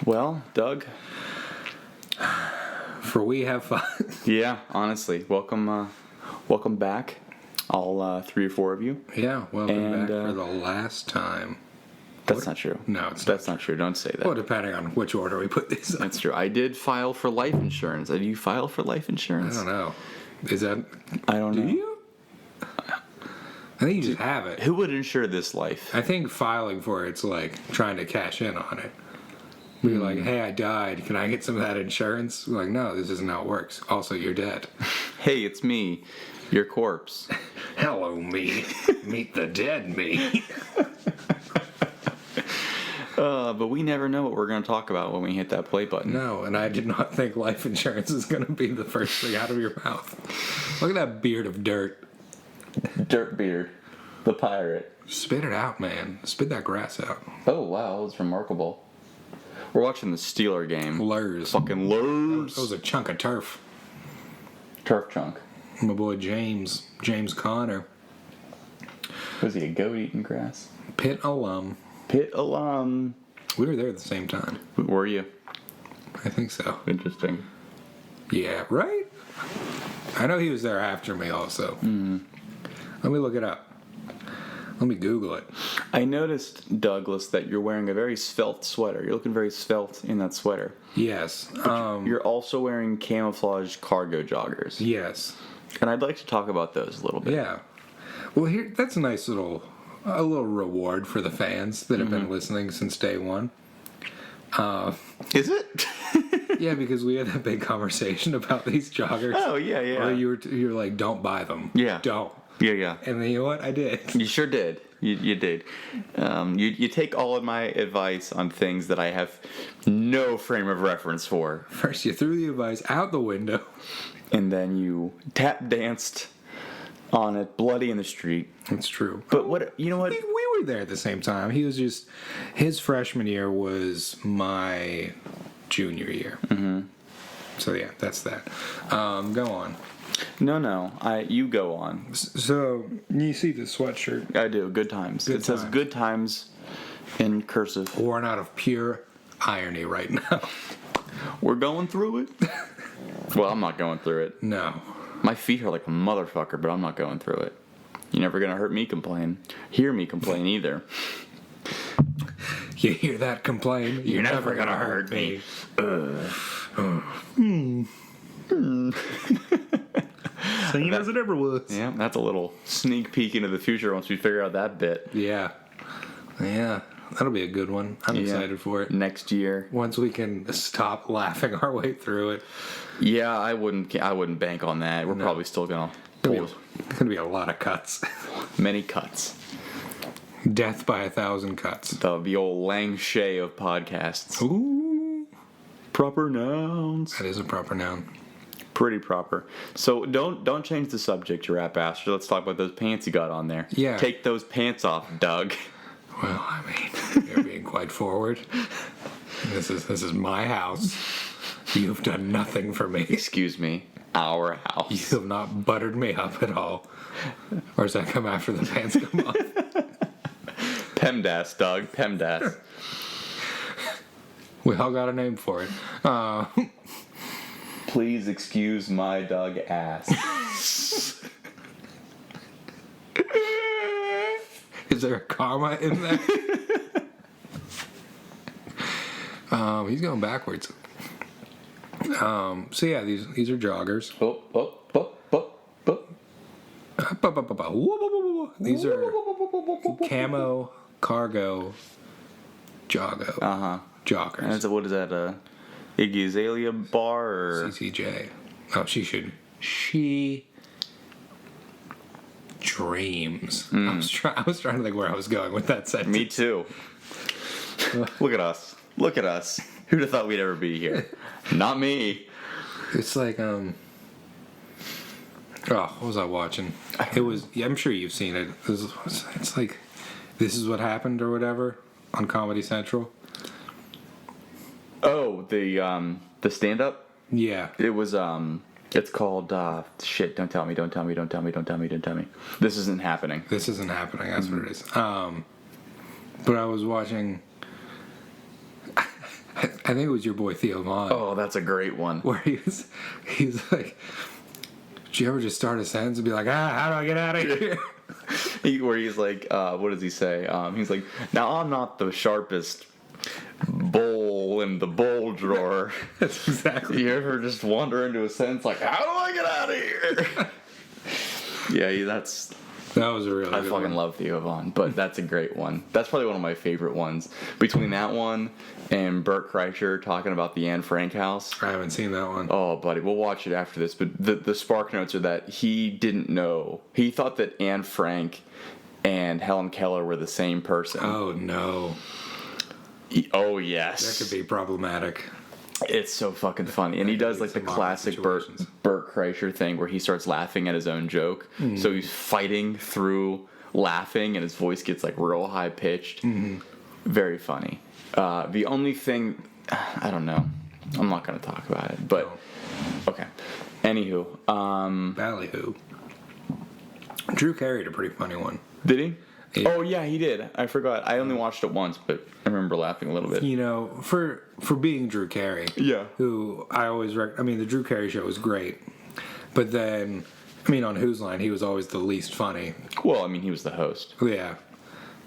Well, Doug. For we have fun. Yeah, honestly, welcome back, all 3 or 4 of you. Yeah, welcome back for the last time. That's not true. No, that's not true. Don't say that. Well, depending on which order we put these in. That's true. I did file for life insurance. Have you filed for life I insurance? don't know. Is that? I don't know. Do you? I think you just have it. Who would insure this life? I think filing for it's like trying to cash in on it. We're like, hey, I died. Can I get some of that insurance? We're like, no, this isn't how it works. Also, you're dead. Hey, it's me, your corpse. Hello, me. Meet the dead me. But we never know what we're going to talk about when we hit that play button. No, and I did not think life insurance is going to be the first thing out of your mouth. Look at that beard of dirt. Dirt beard, the pirate. Spit it out, man. Spit that grass out. Oh, wow, that was remarkable. We're watching the Steeler game. Lurs. Fucking lurs. That was a chunk of turf. Turf chunk. My boy James Conner. Was he a goat eating grass? Pitt alum. Pitt alum. We were there at the same time. Were you? I think so. Interesting. Yeah, right? I know he was there after me also. Mm-hmm. Let me look it up. Let me Google it. I noticed, Douglas, that you're wearing a very svelte sweater. You're looking very svelte in that sweater. Yes. You're also wearing camouflage cargo joggers. Yes. And I'd like to talk about those a little bit. Yeah. Well, here, that's a nice little reward for the fans that have been listening since day one. Is it? Yeah, because we had that big conversation about these joggers. Oh, yeah. Where you were like, don't buy them. Yeah. Don't. Yeah. And then you know what? I did. You sure did. You did. You take all of my advice on things that I have no frame of reference for. First, you threw the advice out the window. And then you tap danced on it, bloody in the street. That's true. But what, you know what? We were there at the same time. He was just, his freshman year was my junior year. Mm-hmm. So yeah, that's that. Go on. No. You go on. So you see the sweatshirt? I do. Good times. It says good times in cursive. Worn out of pure irony right now. We're going through it. Well, I'm not going through it. No. My feet are like a motherfucker, but I'm not going through it. You're never gonna hear me complain either. You hear that complain? You're never gonna hurt me. Same as it ever was. Yeah, that's a little sneak peek into the future once we figure out that bit. Yeah. That'll be a good one. I'm excited for it. Next year, once we can stop laughing our way through it. Yeah, I wouldn't bank on that. We're probably still gonna pull. There's gonna be a lot of cuts. Many cuts. Death by 1,000 cuts. The old Lang Shay of podcasts. Ooh. Proper nouns. That is a proper noun. Pretty proper. So don't change the subject, you rap bastard. Let's talk about those pants you got on there. Yeah. Take those pants off, Doug. Well, I mean, you're being quite forward. This is my house. You've done nothing for me. Excuse me. Our house. You have not buttered me up at all. Or does that come after the pants come off? PEMDAS, Doug. PEMDAS. We all got a name for it. Please excuse my Doug ass. Is there a comma in there? He's going backwards. So yeah, these are joggers. These are camo cargo joggers. And so what is that? Iggy Azalea bar or CCJ? Oh, she dreams. I was trying to think where I was going with that sentence. Me too. Look at us. Who'd have thought we'd ever be here? Not me. It's like what was I watching? It was. Yeah, I'm sure you've seen it. It's like This Is What Happened or whatever on Comedy Central. Oh, the stand up? Yeah. It was it's called shit, don't tell me. This Isn't Happening. This Isn't Happening, that's what it is. But I was watching I think it was your boy Theo Vaughn. Oh, that's a great one. Where he's like, did you ever just start a sentence and be like, how do I get out of here? Where he's like, what does he say? He's like, now I'm not the sharpest bowl in the bowl drawer. That's exactly. You ever just wander into a sentence like, how do I get out of here? Yeah, That was a really I good fucking one. love Theo Vaughn, but that's a great one. That's probably one of my favorite ones. Between that one and Bert Kreischer talking about the Anne Frank house. I haven't seen that one. Oh, buddy, we'll watch it after this. But the spark notes are that he didn't know. He thought that Anne Frank and Helen Keller were the same person. Oh, no. Oh, yes. That could be problematic. It's so fucking funny. And he does like the classic Bert Kreischer thing where he starts laughing at his own joke. Mm-hmm. So he's fighting through laughing and his voice gets like real high pitched. Mm-hmm. Very funny. The only thing, I don't know. I'm not going to talk about it. But, okay. Anywho. Ballyhoo. Drew carried a pretty funny one. Did he? Yeah. Oh, yeah, he did. I forgot. I only watched it once, but I remember laughing a little bit. You know, for being Drew Carey, yeah, who I always the Drew Carey show was great, but then, on Whose Line, he was always the least funny. Well, he was the host. Yeah,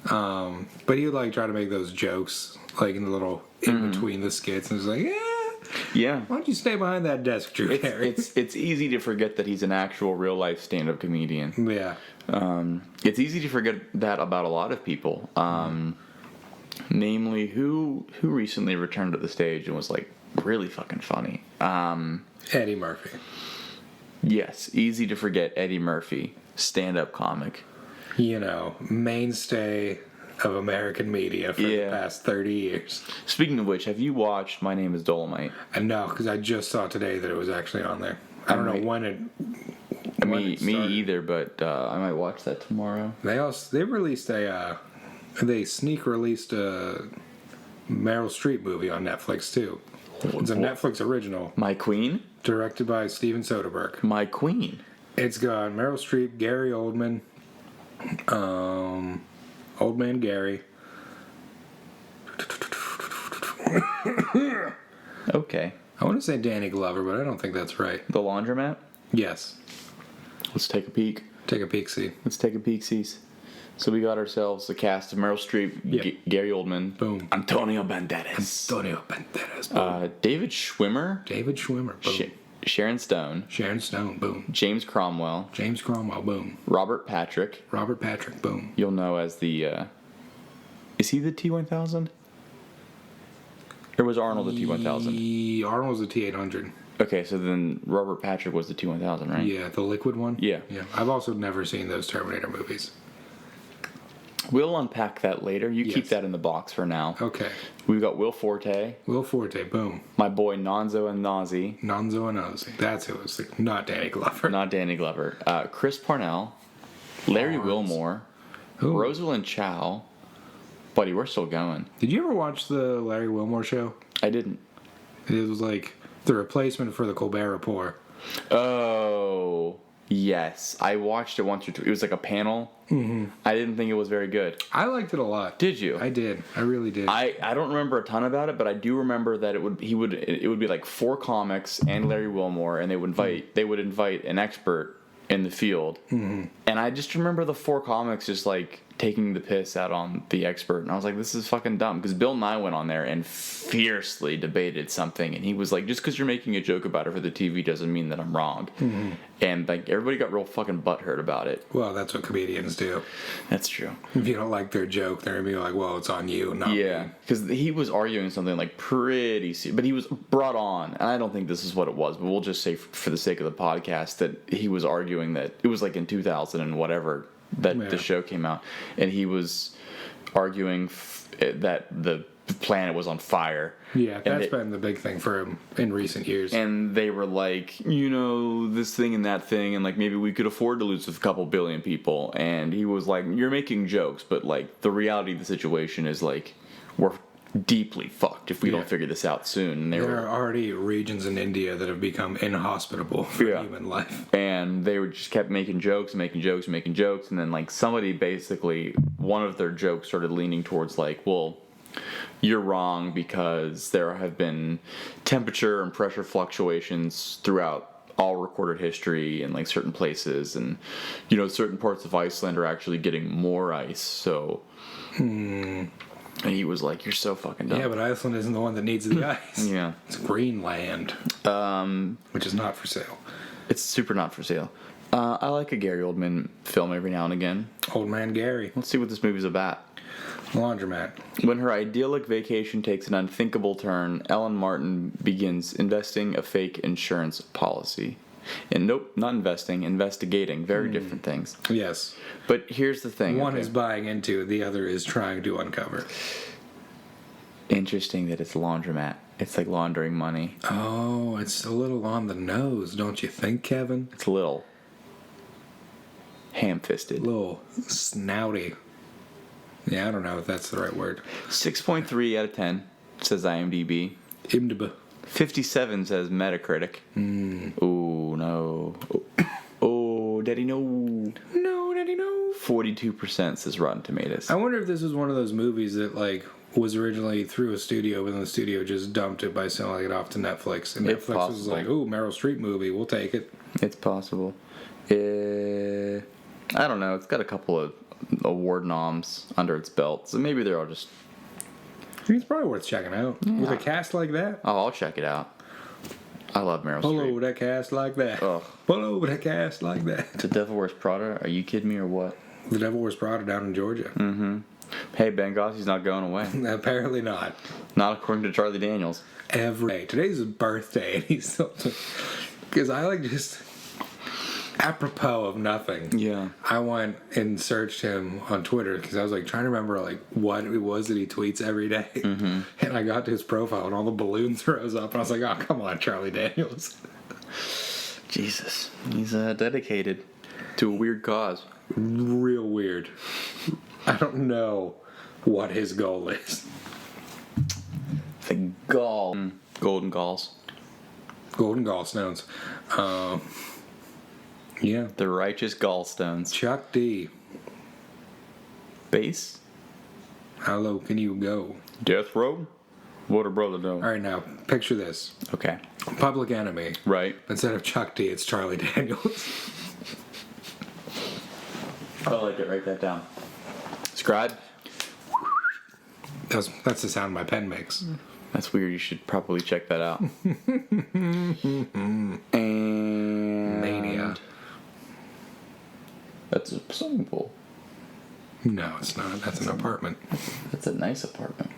but he would like try to make those jokes like in the little in between the skits, and it's like, yeah. Why don't you stay behind that desk, Drew Carey? It's easy to forget that he's an actual real life stand-up comedian. Yeah. It's easy to forget that about a lot of people. Namely, who recently returned to the stage and was like really fucking funny. Eddie Murphy. Yes, easy to forget Eddie Murphy, stand-up comic. Mainstay of American media for the past 30 years. Speaking of which, have you watched My Name is Dolomite? No, because I just saw today that it was actually on there. I don't know when it. Me either, but I might watch that tomorrow. They released they sneak released a Meryl Streep movie on Netflix too. It's a Netflix original. My Queen? Directed by Steven Soderbergh. My Queen. It's got Meryl Streep, Gary Oldman, Old Man Gary. Okay. I want to say Danny Glover, but I don't think that's right. The Laundromat? Yes. Let's take a peek. Take a peek-see. Let's take a peek-sees. So we got ourselves the cast of Meryl Streep, Gary Oldman, boom, Antonio Banderas, boom. David Schwimmer, boom. Sharon Stone, boom. James Cromwell, boom. Robert Patrick, boom. You'll know as the, is he the T-1000? Or was Arnold the T-1000? Arnold was the T-800. Okay, so then Robert Patrick was the T-1000, right? Yeah, the liquid one? Yeah. I've also never seen those Terminator movies. We'll unpack that later. You keep that in the box for now. Okay. We've got Will Forte. Boom. My boy Nonzo and Nazi. That's who it was. Not Danny Glover. Chris Parnell. Larry Wilmore. Ooh. Rosalind Chow. Buddy, we're still going. Did you ever watch the Larry Wilmore show? I didn't. It was like the replacement for the Colbert Report. Oh, yes. I watched it once or twice. It was like a panel. Mm-hmm. I didn't think it was very good. I liked it a lot. Did you? I did. I really did. I don't remember a ton about it, but I do remember that it would be like 4 comics and Larry Wilmore, and they would invite an expert in the field. Mm-hmm. And I just remember the 4 comics just like taking the piss out on the expert, and I was like, this is fucking dumb, because Bill Nye went on there and fiercely debated something, and he was like, just because you're making a joke about it for the TV doesn't mean that I'm wrong. Mm-hmm. And like everybody got real fucking butthurt about it. Well, that's what comedians do. That's true. If you don't like their joke, they're gonna be like, well, it's on you, not me. Because he was arguing something like pretty serious, but he was brought on, and I don't think this is what it was, but we'll just say for the sake of the podcast that he was arguing that it was like in 2000 and whatever that the show came out, and he was arguing that the planet was on fire. Yeah, that's been the big thing for him in recent years. And they were like, this thing and that thing, and like maybe we could afford to lose a couple billion people. And he was like, you're making jokes, but like the reality of the situation is like we're deeply fucked if we don't figure this out soon. And there are already regions in India that have become inhospitable for human life. And they just kept making jokes, and then like somebody basically, one of their jokes started leaning towards like, well, you're wrong because there have been temperature and pressure fluctuations throughout all recorded history in like certain places, and certain parts of Iceland are actually getting more ice. So, and he was like, "You're so fucking dumb." Yeah, but Iceland isn't the one that needs the ice. Yeah, it's Greenland, which is not for sale. it's super not for sale. I like a Gary Oldman film every now and again. Old Man Gary. Let's see what this movie's about. Laundromat. When her idyllic vacation takes an unthinkable turn, Ellen Martin begins investing a fake insurance policy. And nope, not investing, investigating. Very different things. Yes. But here's the thing. One is buying into, the other is trying to uncover. Interesting that it's a laundromat. It's like laundering money. Oh, it's a little on the nose, don't you think, Kevin? It's a little ham-fisted. A little snouty. Yeah, I don't know if that's the right word. 6.3 out of 10 says IMDb. IMDb. 57 says Metacritic. Oh, no. Oh, daddy, no. No, daddy, no. 42% says Rotten Tomatoes. I wonder if this was one of those movies that, like, was originally through a studio, but then the studio just dumped it by selling it off to Netflix. And It's Netflix was possible. like, ooh, Meryl Streep movie, we'll take it. It's possible. I don't know. It's got a couple of award noms under its belt, so maybe they're all just... I mean, it's probably worth checking out. Yeah. With a cast like that. Oh, I'll check it out. I love Meryl Pull Streep. over that cast like that. Ugh. Pull over that cast like that. The Devil Wears Prada? Are you kidding me or what? The Devil Wears Prada down in Georgia. Hey, Benghasi's not going away. Apparently not. Not according to Charlie Daniels. Every day. Today's his birthday, and he's still... Because I, like, just... Apropos of nothing. Yeah. I went and searched him on Twitter because I was like trying to remember like what it was that he tweets every day. And I got to his profile and all the balloons rose up and I was like, oh, come on, Charlie Daniels. Jesus. He's dedicated to a weird cause. Real weird. I don't know what his goal is. The gall. Golden galls. Golden gallstones. Yeah. The righteous gallstones. Chuck D. Base. How low can you go? Death Row. What a brother do. All right, now, picture this. Okay. Public Enemy. Right. Instead of Chuck D, it's Charlie Daniels. I like it. Write that down. Scribe. That's the sound my pen makes. That's weird. You should probably check that out. And Mania. That's a swimming pool. No, it's not. That's an apartment. That's a nice apartment.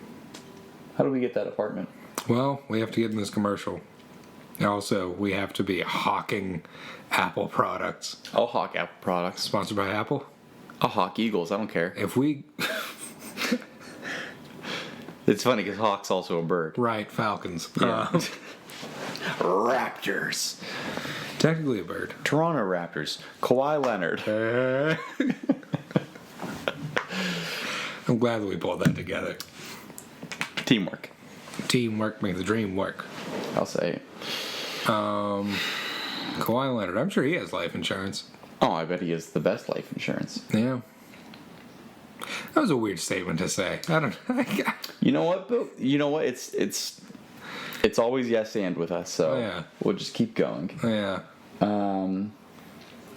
How do we get that apartment? Well, we have to get in this commercial. Also, we have to be hawking Apple products. I'll hawk Apple products. Sponsored by Apple? I'll hawk Eagles. I don't care. If we... It's funny because hawk's also a bird. Right, falcons. Yeah. Raptors. Technically a bird. Toronto Raptors. Kawhi Leonard. I'm glad that we pulled that together. Teamwork. Teamwork makes the dream work. I'll say it. Kawhi Leonard. I'm sure he has life insurance. Oh, I bet he has the best life insurance. Yeah. That was a weird statement to say. I don't... You know what, Bill? You know what? It's always yes and with us, so Yeah. we'll just keep going. Yeah.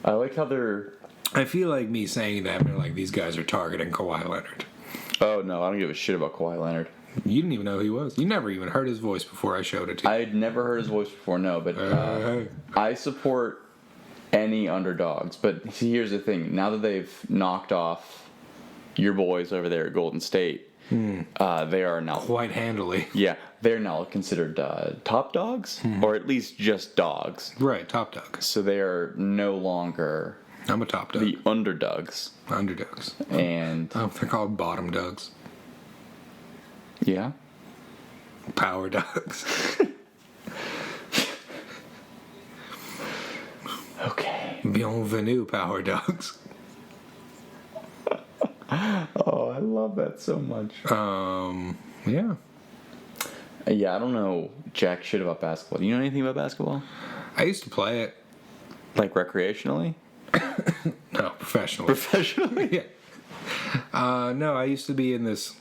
I like how they're... I feel like me saying that, they're like, these guys are targeting Kawhi Leonard. Oh, no, I don't give a shit about Kawhi Leonard. You didn't even know who he was. You never even heard his voice before I showed it to you. I'd never heard his voice before, no, but I support any underdogs. But see, here's the thing. Now that they've knocked off your boys over there at Golden State, they are now... Quite handily. Yeah, they're now considered top dogs, or at least just dogs. Right, top dog. So they are no longer I'm a top dog. the underdogs. Underdogs. And, They're called bottom dogs. yeah. Power dogs. Okay. Bienvenue, power dogs. Oh, I love that so much. Yeah. Yeah, I don't know jack shit about basketball. Do you know anything about basketball? I used to play it. Like recreationally? No, professionally. Professionally? Yeah. No, I used to be in this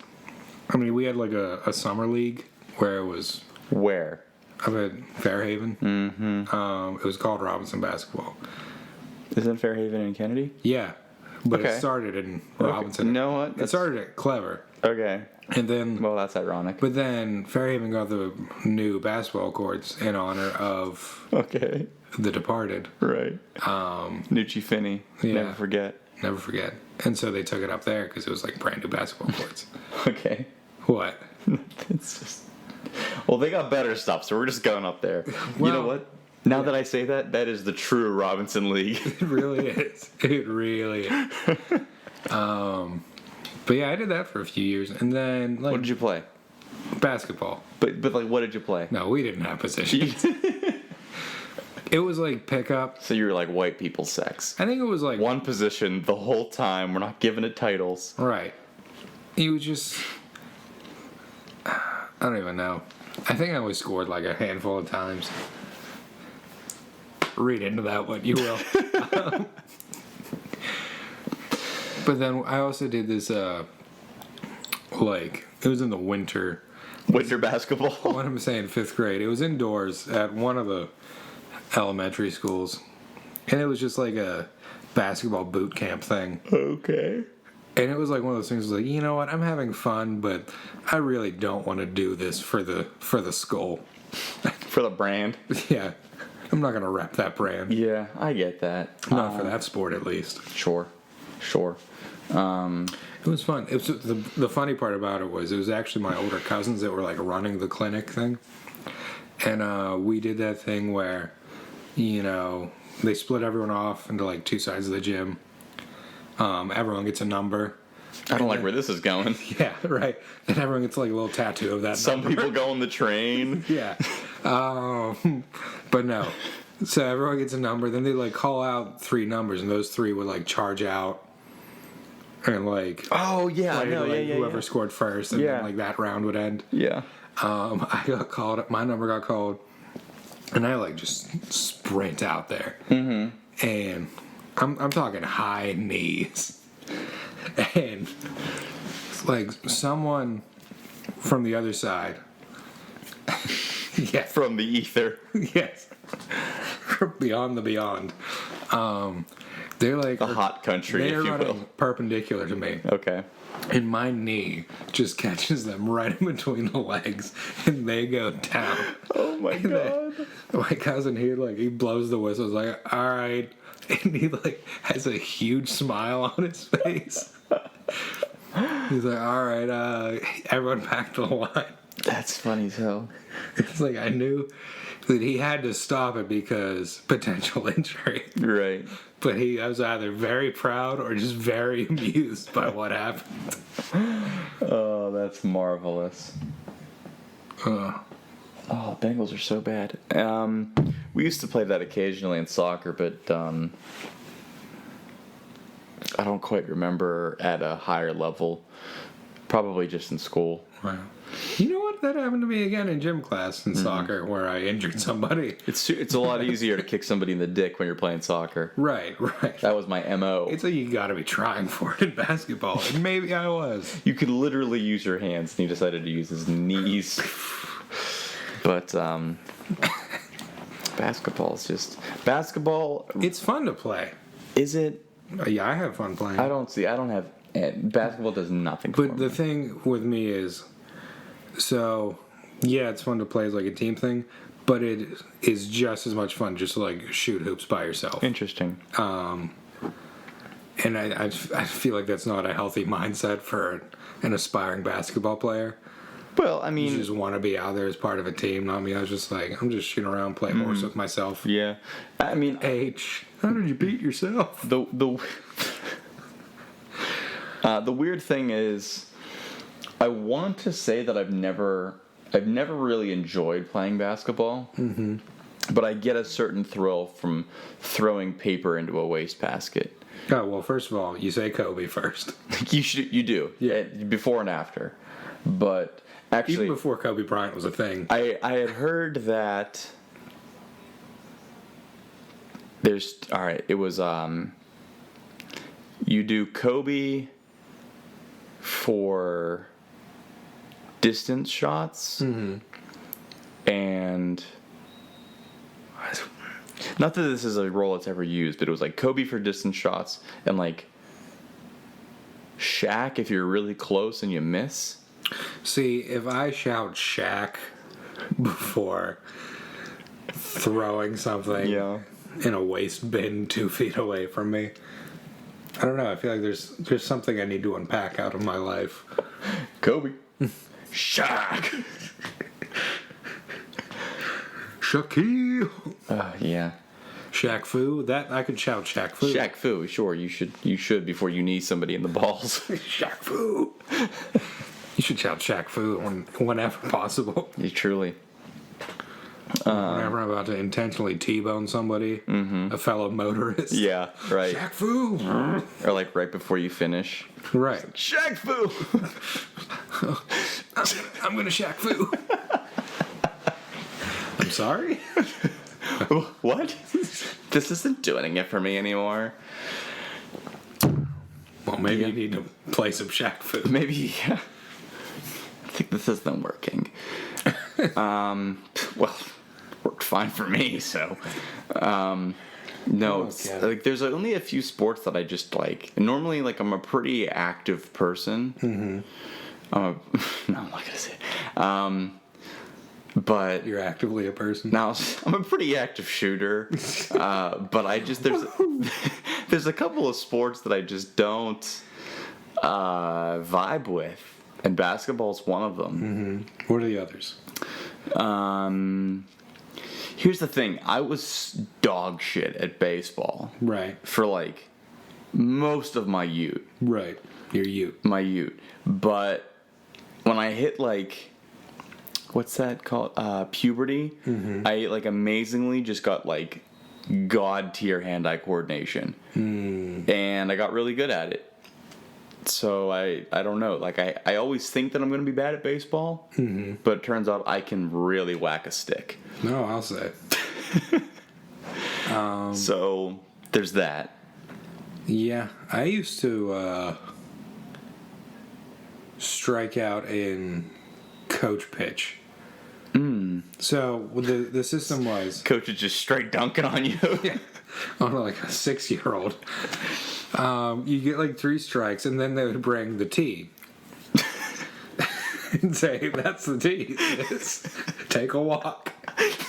I mean, we had like a summer league where it was Where? up at Fairhaven. Mm-hmm. It was called Robinson Basketball. Isn't Fairhaven in Kennedy? Yeah, but Okay. it started in Robinson. You know what? It started at Clever, Okay. and then Well, that's ironic. but then Fairhaven got the new basketball courts in honor of Okay. The Departed. Right. Nucci Finney. Yeah. Never forget. Never forget. And so they took it up there because it was like brand new basketball courts. Okay. What? It's just. Well, they got better stuff, so we're just going up there. You know Well, what? Now that I say that, that is the true Robinson League. It really is. It really is. But yeah, I did that for a few years, and then like What did you play? basketball. But like, what did you play? No, we didn't have positions. It was like pickup. So you were like white people sex. I think it was like One position the whole time. We're not giving it titles. right. It was just I don't even know. I think I only scored like a handful of times. Read into that what you will. But then I also did this like it was in the winter. Winter basketball. What am I saying? 5th grade. It was indoors at one of the elementary schools, and it was just like a basketball boot camp thing. Okay. And it was like one of those things. Like, you know what? I'm having fun, but I really don't want to do this for the skull. For the brand. Yeah, I'm not gonna rep that brand. Yeah, I get that. Not for that sport, at least. Sure. It was fun. It was the funny part about it was actually my older cousins that were like running the clinic thing, and we did that thing where, you know, they split everyone off into like 2 sides of the gym. Everyone gets a number. I don't like where this is going. Yeah, right. And everyone gets like a little tattoo of that. Some number. people go on the train. Yeah. But no. So everyone gets a number. Then they like call out 3 numbers, and those 3 would like charge out. And like, Oh yeah, play, no, like, yeah. whoever scored first, and Yeah. then like that round would end. Yeah. I got called. My number got called, and I like just sprint out there, and I'm talking high knees, and like someone from the other side, yeah, From the ether. yes, beyond the beyond, they're like The hot country, they're if you running will. perpendicular to me. Okay. And my knee just catches them right in between the legs, and they go down. Oh my god. My cousin here, like, he blows the whistle. He's like, all right. And he, like, has a huge smile on his face. He's like, all right, everyone back to the line. That's funny as hell. It's like, I knew that he had to stop it because potential injury. Right. But I was either very proud or just very amused by what happened. Oh, that's marvelous. Oh, Bengals are so bad. We used to play that occasionally in soccer, but I don't quite remember at a higher level. Probably just in school. Wow. You know what? That happened to me again in gym class in soccer where I injured somebody. It's a lot easier to kick somebody in the dick when you're playing soccer. Right. That was my MO. It's like you gotta be trying for it in basketball. And maybe I was. You could literally use your hands, and he decided to use his knees. But basketball is just basketball. It's fun to play. Is it? Yeah, I have fun playing. I don't have basketball does nothing. For But me. the thing with me is, so yeah, it's fun to play as like a team thing, but it is just as much fun just to like shoot hoops by yourself. Interesting. And I feel like that's not a healthy mindset for an aspiring basketball player. Well, I You mean, just want to be out there as part of a team, not me. I was just like, I'm just shooting around, playing horse with myself. yeah. I mean, How did you beat yourself? the weird thing is, I want to say that I've never really enjoyed playing basketball. Mm-hmm. But I get a certain thrill from throwing paper into a wastebasket. Oh, well, first of all, you say Kobe first. You do. Yeah. Before and after. But actually, Even before Kobe Bryant was a thing. I had heard that it was you do Kobe for distance shots, and not that this is a role that's ever used, but it was like Kobe for distance shots, and like Shaq if you're really close and you miss. See, if I shout Shaq before throwing something in a waste bin 2 feet away from me, I don't know. I feel like there's something I need to unpack out of my life. Kobe. Shaq. Shaquille. Yeah. Shaq Fu. That I could shout Shaq Fu. Shaq Fu. Sure, you should before you knee somebody in the balls. Shaq Fu. You should shout Shaq Fu whenever possible. You truly. Whenever I'm about to intentionally T-bone somebody, a fellow motorist. Yeah, right. Shaq Fu. Or like right before you finish. Right. Shaq Fu. I'm gonna Shaq Fu. I'm sorry? What? This isn't doing it for me anymore. Well, maybe you need to play some Shaq Fu. Maybe, yeah. I think this isn't working. Well, worked fine for me, so. No, like there's only a few sports that I just like. Normally, like I'm a pretty active person. No, I'm not gonna say it. But You're actively a person? now I'm a pretty active shooter. But I just there's a couple of sports that I just don't vibe with, and basketball's one of them. What are the others? Here's the thing. I was dog shit at baseball. Right. For like most of my youth. Right. Your youth. My youth. But when I hit like, what's that called? Puberty. I like amazingly just got like god tier hand-eye coordination. And I got really good at it. So I don't know. Like I always think that I'm going to be bad at baseball, but it turns out I can really whack a stick. No, I'll say. So there's that. Yeah, I used to strike out in coach pitch. So the system was Coach is just straight dunking on you. on like a 6-year-old. You get like 3 strikes, and then they would bring the tee and say, "That's the tee. Take a walk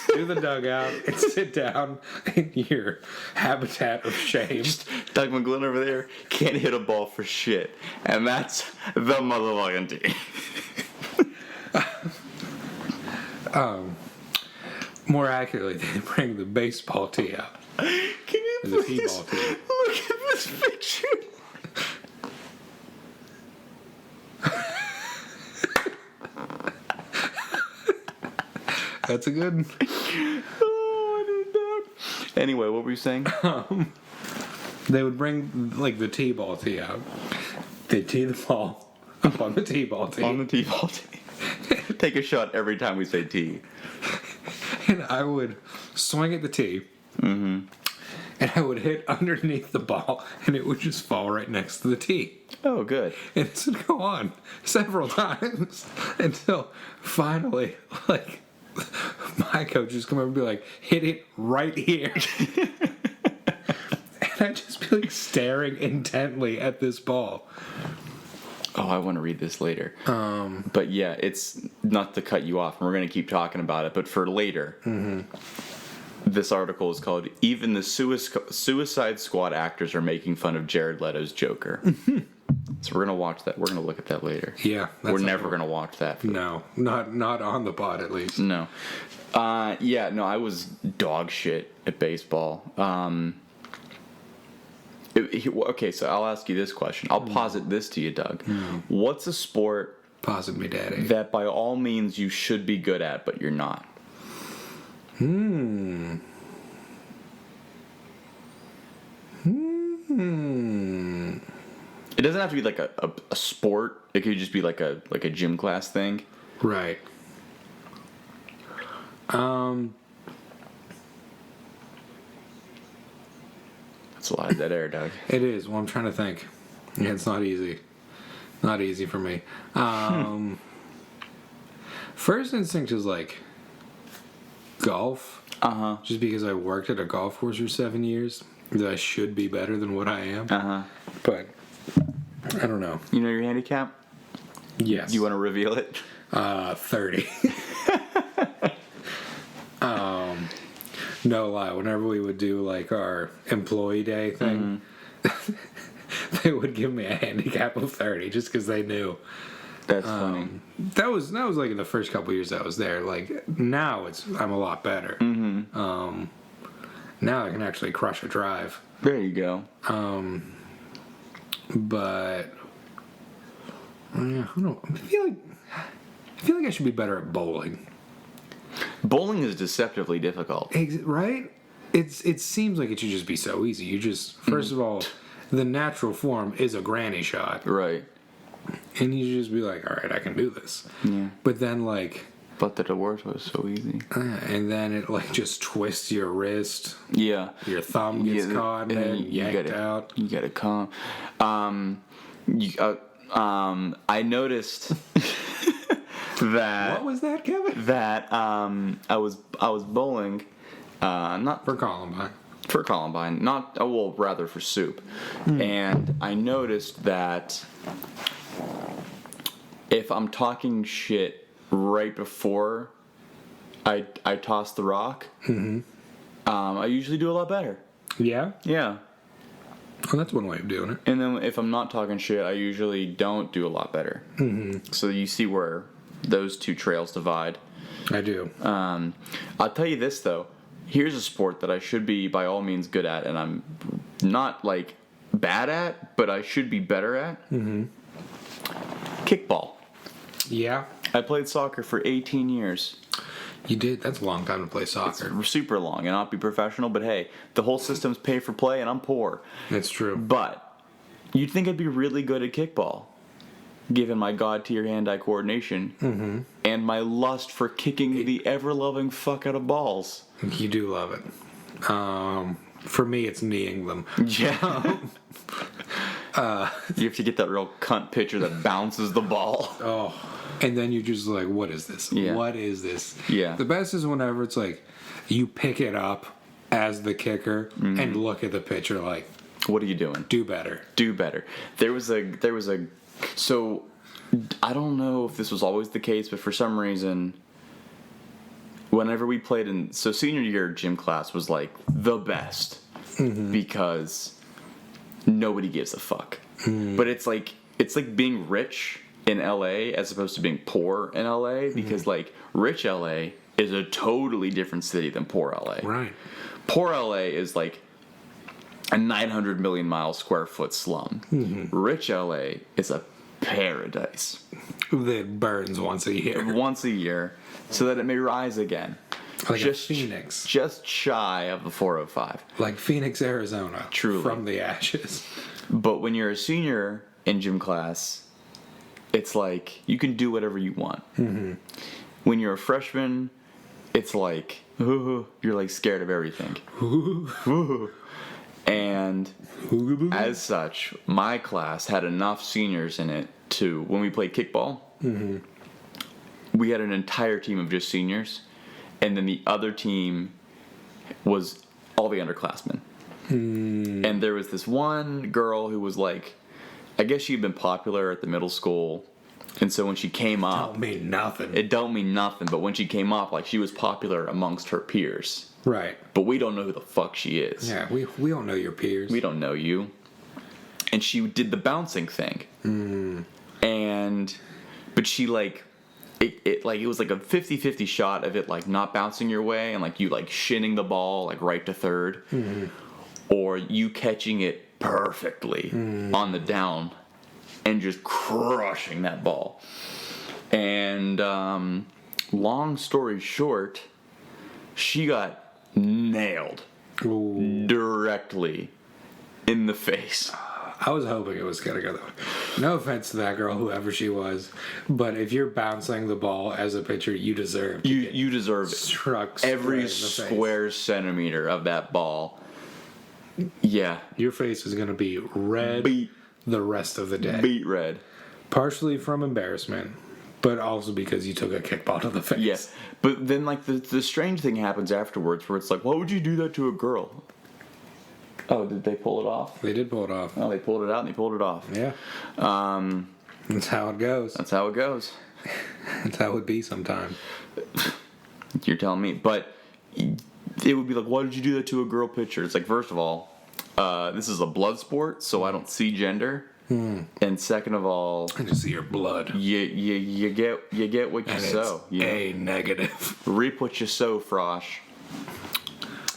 to the dugout and sit down in your habitat of shame." Just Doug McGlynn over there can't hit a ball for shit, and that's the motherfucking tee. More accurately, they bring the baseball tee out. Can you The please T-ball tee. look at this picture? That's a good. Oh, I didn't know. Anyway, what were you saying? They would bring like the T-ball tee out. They tee the ball up on the T-ball tee. On the T-ball tee. Take a shot every time we say T. And I would swing at the tee. And I would hit underneath the ball, and it would just fall right next to the tee. Oh, good. And this would go on several times until finally, like, my coaches come over and be like, "Hit it right here." And I'd just be like staring intently at this ball. Oh, I want to read this later. But yeah, it's not to cut you off, and we're going to keep talking about it, but for later. This article is called "Even the Suicide Squad Actors Are Making Fun of Jared Leto's Joker." So we're going to watch that. We're going to look at that later. Yeah. We're never going to watch that. No, not on the pod at least. No. Yeah, no, I was dog shit at baseball. Okay, so I'll ask you this question. I'll posit this to you, Doug. What's a sport Posit me, daddy. that by all means you should be good at, but you're not? It doesn't have to be like a sport. It could just be like a gym class thing. Right. That's a lot of dead air, Doug. It is. Well, I'm trying to think. Yeah, it's not easy. Not easy for me. First instinct is like golf. Just because I worked at a golf course for 7 years, that I should be better than what I am. But I don't know. You know your handicap? Yes. You want to reveal it? 30. No lie. Whenever we would do like our employee day thing, they would give me a handicap of 30 just because they knew. That's funny. That was like in the first couple years I was there. Like now I'm a lot better. Now I can actually crush a drive. There you go. But yeah, I don't. I feel like I should be better at bowling. Bowling is deceptively difficult. Right? It seems like it should just be so easy. You just first of all, the natural form is a granny shot. Right. And you just be like, all right, I can do this. Yeah. But then like. But the divorce was so easy. And then it like just twists your wrist. Yeah. Your thumb gets caught and then yanked out. You gotta come. I noticed that. What was that, Kevin? That I was bowling, not For Columbine. for Columbine, not rather for soup, and I noticed that if I'm talking shit right before I toss the rock, I usually do a lot better. Yeah? Yeah. Well, that's one way of doing it. And then if I'm not talking shit, I usually don't do a lot better. So you see where those two trails divide. I do. I'll tell you this though. Here's a sport that I should be by all means good at, and I'm not like bad at, but I should be better at. Kickball. Yeah? I played soccer for 18 years. You did? That's a long time to play soccer. It's super long and not be professional, but hey, the whole system's pay for play and I'm poor. That's true. But you'd think I'd be really good at kickball, given my god-tier hand-eye coordination and my lust for kicking the ever-loving fuck out of balls. You do love it. For me, it's kneeing them. Yeah. You have to get that real cunt pitcher that bounces the ball. Oh. And then you're just like, what is this? Yeah. What is this? Yeah. The best is whenever it's like, you pick it up as the kicker and look at the pitcher like, What are you doing? do better. Do better. There was a so I don't know if this was always the case, but for some reason whenever we played senior year gym class was like the best because nobody gives a fuck. But it's like being rich in LA as opposed to being poor in LA because like rich LA is a totally different city than poor LA. Right. Poor LA is like a 900 million square foot slum. Rich LA is a paradise. That burns once a year. Once a year, so that it may rise again. Like just a phoenix. Just shy of the 405. Like Phoenix, Arizona. Truly. From the ashes. But when you're a senior in gym class, it's like you can do whatever you want. When you're a freshman, it's like you're like scared of everything. And as such, my class had enough seniors in it to, when we played kickball, we had an entire team of just seniors, and then the other team was all the underclassmen. And there was this one girl who was like, I guess she'd been popular at the middle school, and so when she came up, Don't mean nothing. it don't mean nothing, but when she came up, like she was popular amongst her peers. Right. But we don't know who the fuck she is. Yeah, we don't know your peers. We don't know you. And she did the bouncing thing. But she like, it was like a 50-50 shot of it like not bouncing your way and like you like shinning the ball like right to third. Or you catching it perfectly on the down and just crushing that ball. And long story short, she got nailed directly in the face. I was hoping it was going to go that way. No offense to that girl, whoever she was, but if you're bouncing the ball as a pitcher, you deserve to get You deserve struck every square in the face. square centimeter of that ball. Yeah. Your face is going to be red Beat the rest of the day. red. Partially from embarrassment, But also because you took a kickball to the face. Yes. But then, like, the strange thing happens afterwards where it's like, why would you do that to a girl? Oh, did they pull it off? They did pull it off. Oh, they pulled it out and they pulled it off. Yeah. That's how it goes. That's how it goes. That's how it would be sometime. You're telling me. But it would be like, why did you do that to a girl pitcher? It's like, first of all, this is a blood sport, so I don't see gender. And second of all, I just see your blood. You get what you sow. A negative. Reap what you sow, Frosh.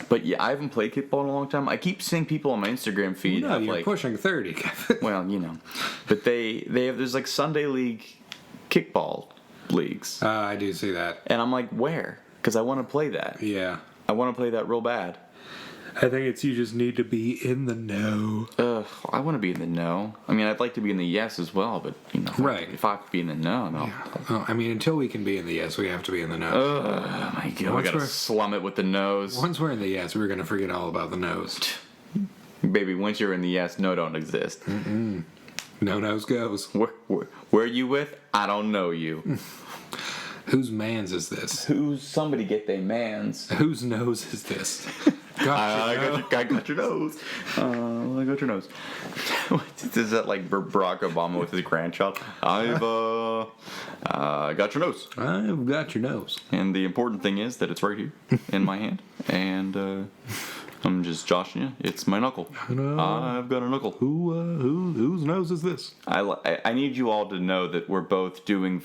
But yeah, I haven't played kickball in a long time. I keep seeing people on my Instagram feed. No, you're pushing 30, Kevin. Well, but they have there's like Sunday league kickball leagues. I do see that. And I'm like, where? Because I want to play that. Yeah. I want to play that real bad. I think it's you just need to be in the know. I want to be in the know. I mean, I'd like to be in the yes as well, but right. If I have to be in the know, no. Yeah. Oh, I mean, until we can be in the yes, we have to be in the know. Oh my god, we gotta slum it with the nose. Once we're in the yes, we're gonna forget all about the nose. Baby, once you're in the yes, no don't exist. Mm-mm. No nose goes. Where are you with? I don't know you. Whose mans is this? Somebody get they mans. Whose nose is this? I got your nose. I got your nose. Is that like Barack Obama with his grandchild? I've got your nose. I've got your nose. And the important thing is that it's right here in my hand. And I'm just joshing you. It's my knuckle. I've got a knuckle. Whose nose is this? I need you all to know that we're both doing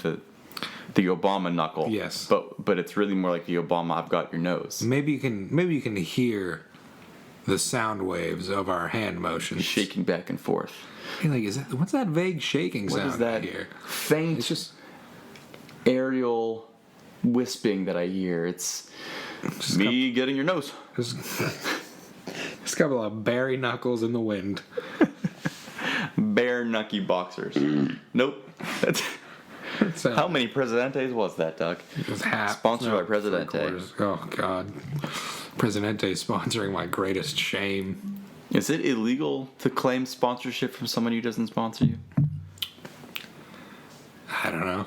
the Obama knuckle. Yes. But it's really more like the Obama I've got your nose. Maybe you can hear the sound waves of our hand motions shaking back and forth. Hey, like, what's that vague shaking sound? What is that here? Faint it's just aerial wisping that I hear. It's me getting your nose. Just a couple of Barry knuckles in the wind. Bare knucky boxers. Nope. How many Presidentes was that, Doug? Sponsored by Presidente. Oh, God. Presidente sponsoring my greatest shame. Is it illegal to claim sponsorship from someone who doesn't sponsor you? I don't know.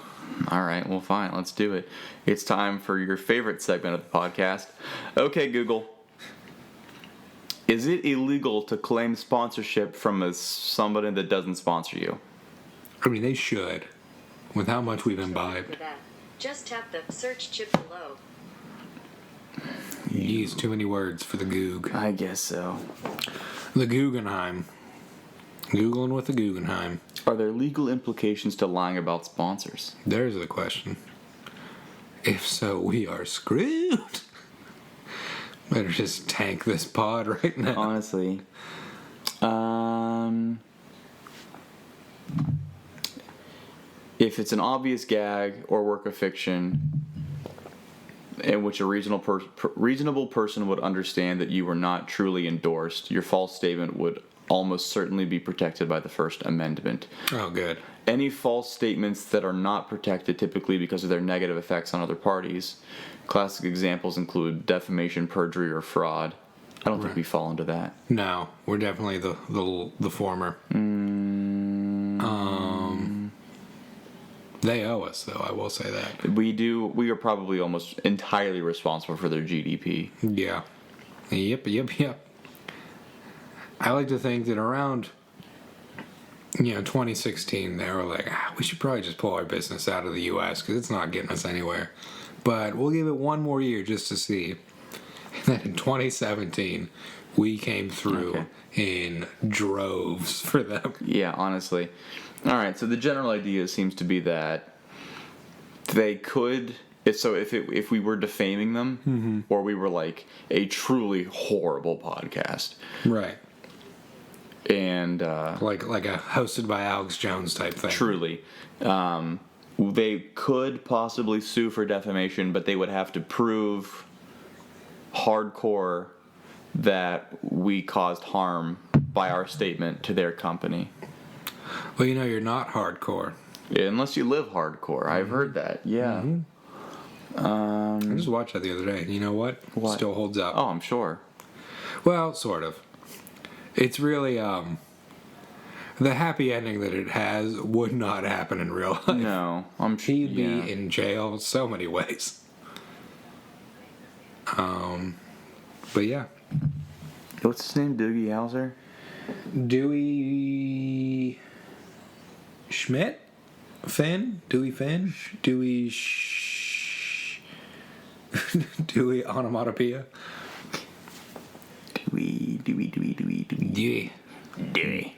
All right, well, fine. Let's do it. It's time for your favorite segment of the podcast. Okay, Google. Is it illegal to claim sponsorship from somebody that doesn't sponsor you? I mean, they should. With how much we've imbibed. Just tap the search chip below. You use too many words for the Goog. I guess so. The Guggenheim. Googling with the Guggenheim. Are there legal implications to lying about sponsors? There's the question. If so, we are screwed. Better just tank this pod right now. Honestly. If it's an obvious gag or work of fiction in which a reasonable person would understand that you were not truly endorsed, your false statement would almost certainly be protected by the First Amendment. Oh, good. Any false statements that are not protected typically because of their negative effects on other parties. Classic examples include defamation, perjury, or fraud. I don't think we fall into that. No, we're definitely the former. They owe us, though, I will say that. We do. We are probably almost entirely responsible for their GDP. Yeah. Yep. I like to think that around, 2016, they were like, we should probably just pull our business out of the U.S. because it's not getting us anywhere. But we'll give it one more year just to see. And then in 2017, we came through in droves for them. Yeah, honestly. All right, so the general idea seems to be that they could, if we were defaming them, or we were like a truly horrible podcast, right? And like a hosted by Alex Jones type thing. Truly, they could possibly sue for defamation, but they would have to prove hardcore that we caused harm by our statement to their company. Well, you're not hardcore. Yeah, unless you live hardcore. I've heard that. Yeah. I just watched that the other day. You know what? Still holds up. Oh, I'm sure. Well, sort of. It's really, the happy ending that it has would not happen in real life. No, I'm sure. He'd be in jail so many ways. But yeah. What's his name? Doogie Howser? Dewey Schmidt? Finn? Dewey Finn? Dewey Dewey Onomatopoeia? Dewey. Dewey.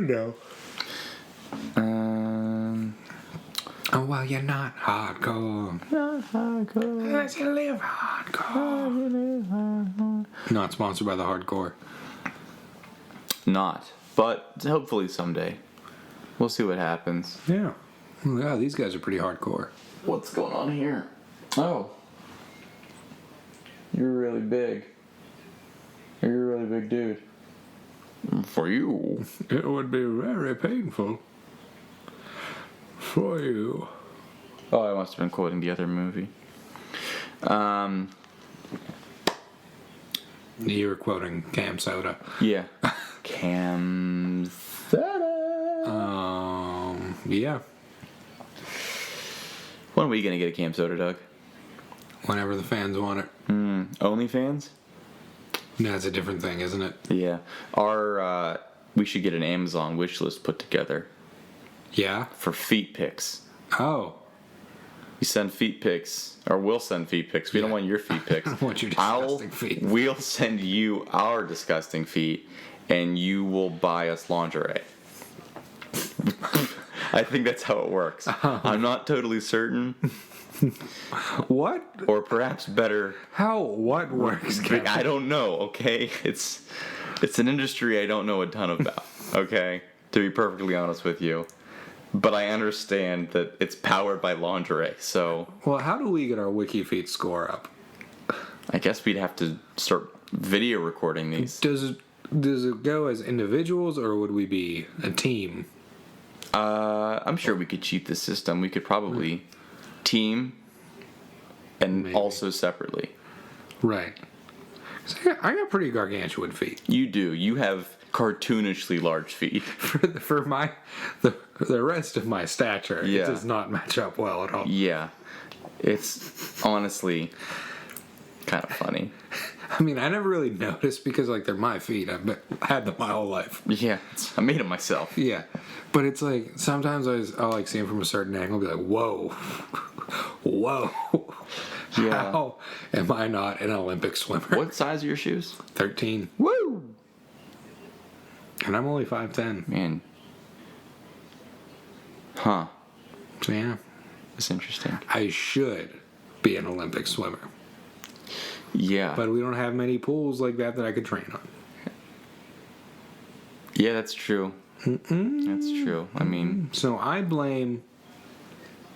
No. Oh, well, you're not hardcore. Unless you live hardcore. Not sponsored by the hardcore. Not. But hopefully someday. We'll see what happens. Yeah. Yeah, these guys are pretty hardcore. What's going on here? Oh. You're really big. You're a really big dude. For you. It would be very painful for you. Oh, I must have been quoting the other movie. You were quoting Cam Soda. Yeah. Cam Soda. Yeah. When are we gonna get a Cam Soda, Doug? Whenever the fans want it. OnlyFans? That's a different thing, isn't it? Yeah. We should get an Amazon wish list put together Yeah. for feet pics. Oh. You send feet pics, or we'll send feet pics. We don't want your feet pics. I don't want your disgusting feet. We'll send you our disgusting feet, and you will buy us lingerie. I think that's how it works. I'm not totally certain. What? Or perhaps better. How? What works? I don't know, okay? It's an industry I don't know a ton about, okay? To be perfectly honest with you. But I understand that it's powered by lingerie, so... Well, how do we get our WikiFeet score up? I guess we'd have to start video recording these. Does it go as individuals, or would we be a team? I'm sure we could cheat the system. We could probably team and Maybe. also separately. Right. 'Cause I got pretty gargantuan feet. You do. You have cartoonishly large feet. For my the rest of my stature, Yeah. it does not match up well at all. Yeah. It's honestly kind of funny. I mean, I never really noticed because like they're my feet. I've had them my whole life. Yeah. I made it myself. Yeah, but it's like sometimes I'll like see them from a certain angle, and be like, whoa, whoa. Yeah. How am I not an Olympic swimmer? What size are your shoes? 13. Woo! And I'm only 5'10". Man. Huh. So yeah, That's interesting. I should be an Olympic swimmer. Yeah. But we don't have many pools like that I could train on. Yeah, that's true. That's true. I mean, So I blame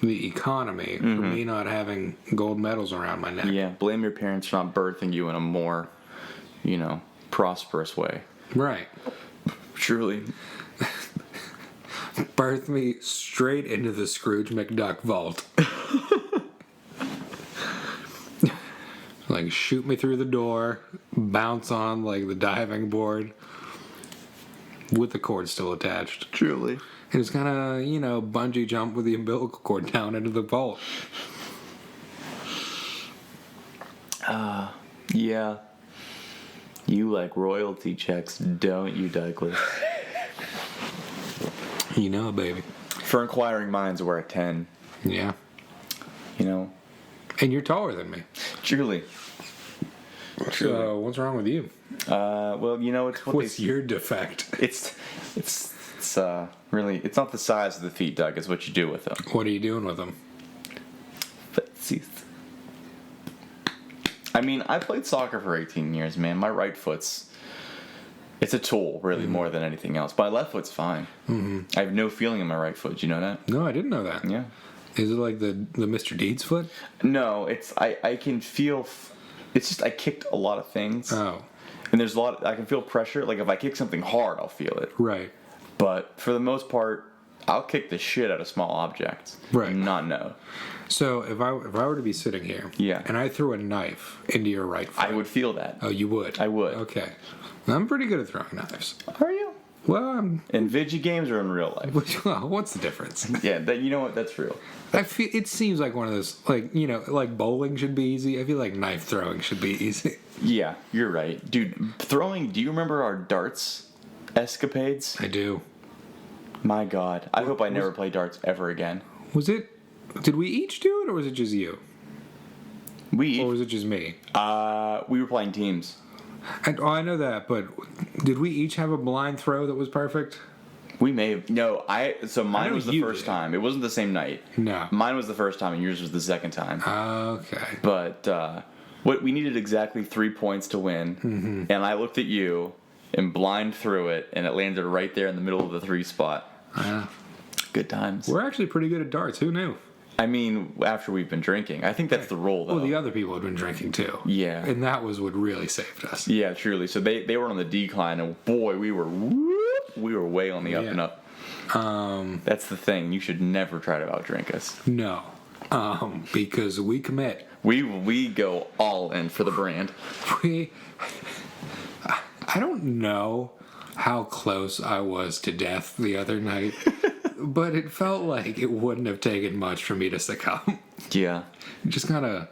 the economy for me not having gold medals around my neck. yeah, blame your parents for not birthing you in a more, prosperous way. Right. Truly. Birth me straight into the Scrooge McDuck vault. Like, shoot me through the door, bounce on, like, the diving board, with the cord still attached. Truly. And it's kind of, bungee jump with the umbilical cord down into the vault. Yeah. You like royalty checks, don't you, Douglas? You know, baby. For inquiring minds, we're at 10. Yeah. And you're taller than me. Truly. So, what's wrong with you? Well, it's what What's they, your defect? It's really, it's not the size of the feet, Doug. It's what you do with them. What are you doing with them? I mean, I played soccer for 18 years, man. My right foot's... It's a tool, really, more than anything else. My left foot's fine. I have no feeling in my right foot. Do you know that? No, I didn't know that. Yeah. Is it like the Mr. Deeds foot? No, it's... I can feel... It's just I kicked a lot of things. Oh. And there's a lot... I can feel pressure. Like, if I kick something hard, I'll feel it. Right. But for the most part, I'll kick the shit out of small objects. Right. And not know. So if I were to be sitting here, Yeah. and I threw a knife into your right foot, I would feel that. Oh, you would? I would. Okay. I'm pretty good at throwing knives. Are you? Well, I'm. In video games or in real life? Well, what's the difference? Yeah, you know what? That's real. I feel it seems like one of those, like, you know, like bowling should be easy. I feel like knife throwing should be easy. Yeah, you're right. Dude, throwing, do you remember our darts escapades? I do. My God. I hope I never play darts ever again. Did we each do it, or was it just you? Or was it just me? We were playing teams. I know that, but did we each have a blind throw that was perfect? We may have. No, so mine know was the you first did. time. It wasn't the same night. No. Mine was the first time, and yours was the second time. Okay. But we needed exactly 3 points to win, and I looked at you and blind threw it, and it landed right there in the middle of the 3 spot. Good times. We're actually pretty good at darts. Who knew? I mean, after we've been drinking, I think that's the rule, though. Well, the other people had been drinking too. Yeah. And that was what really saved us. Yeah, truly. So they were on the decline, and boy, we were way on the up and up. That's the thing. You should never try to outdrink us. No. Because we commit. We go all in for the brand. I don't know how close I was to death the other night, but it felt like it wouldn't have taken much for me to succumb. Yeah. Just gotta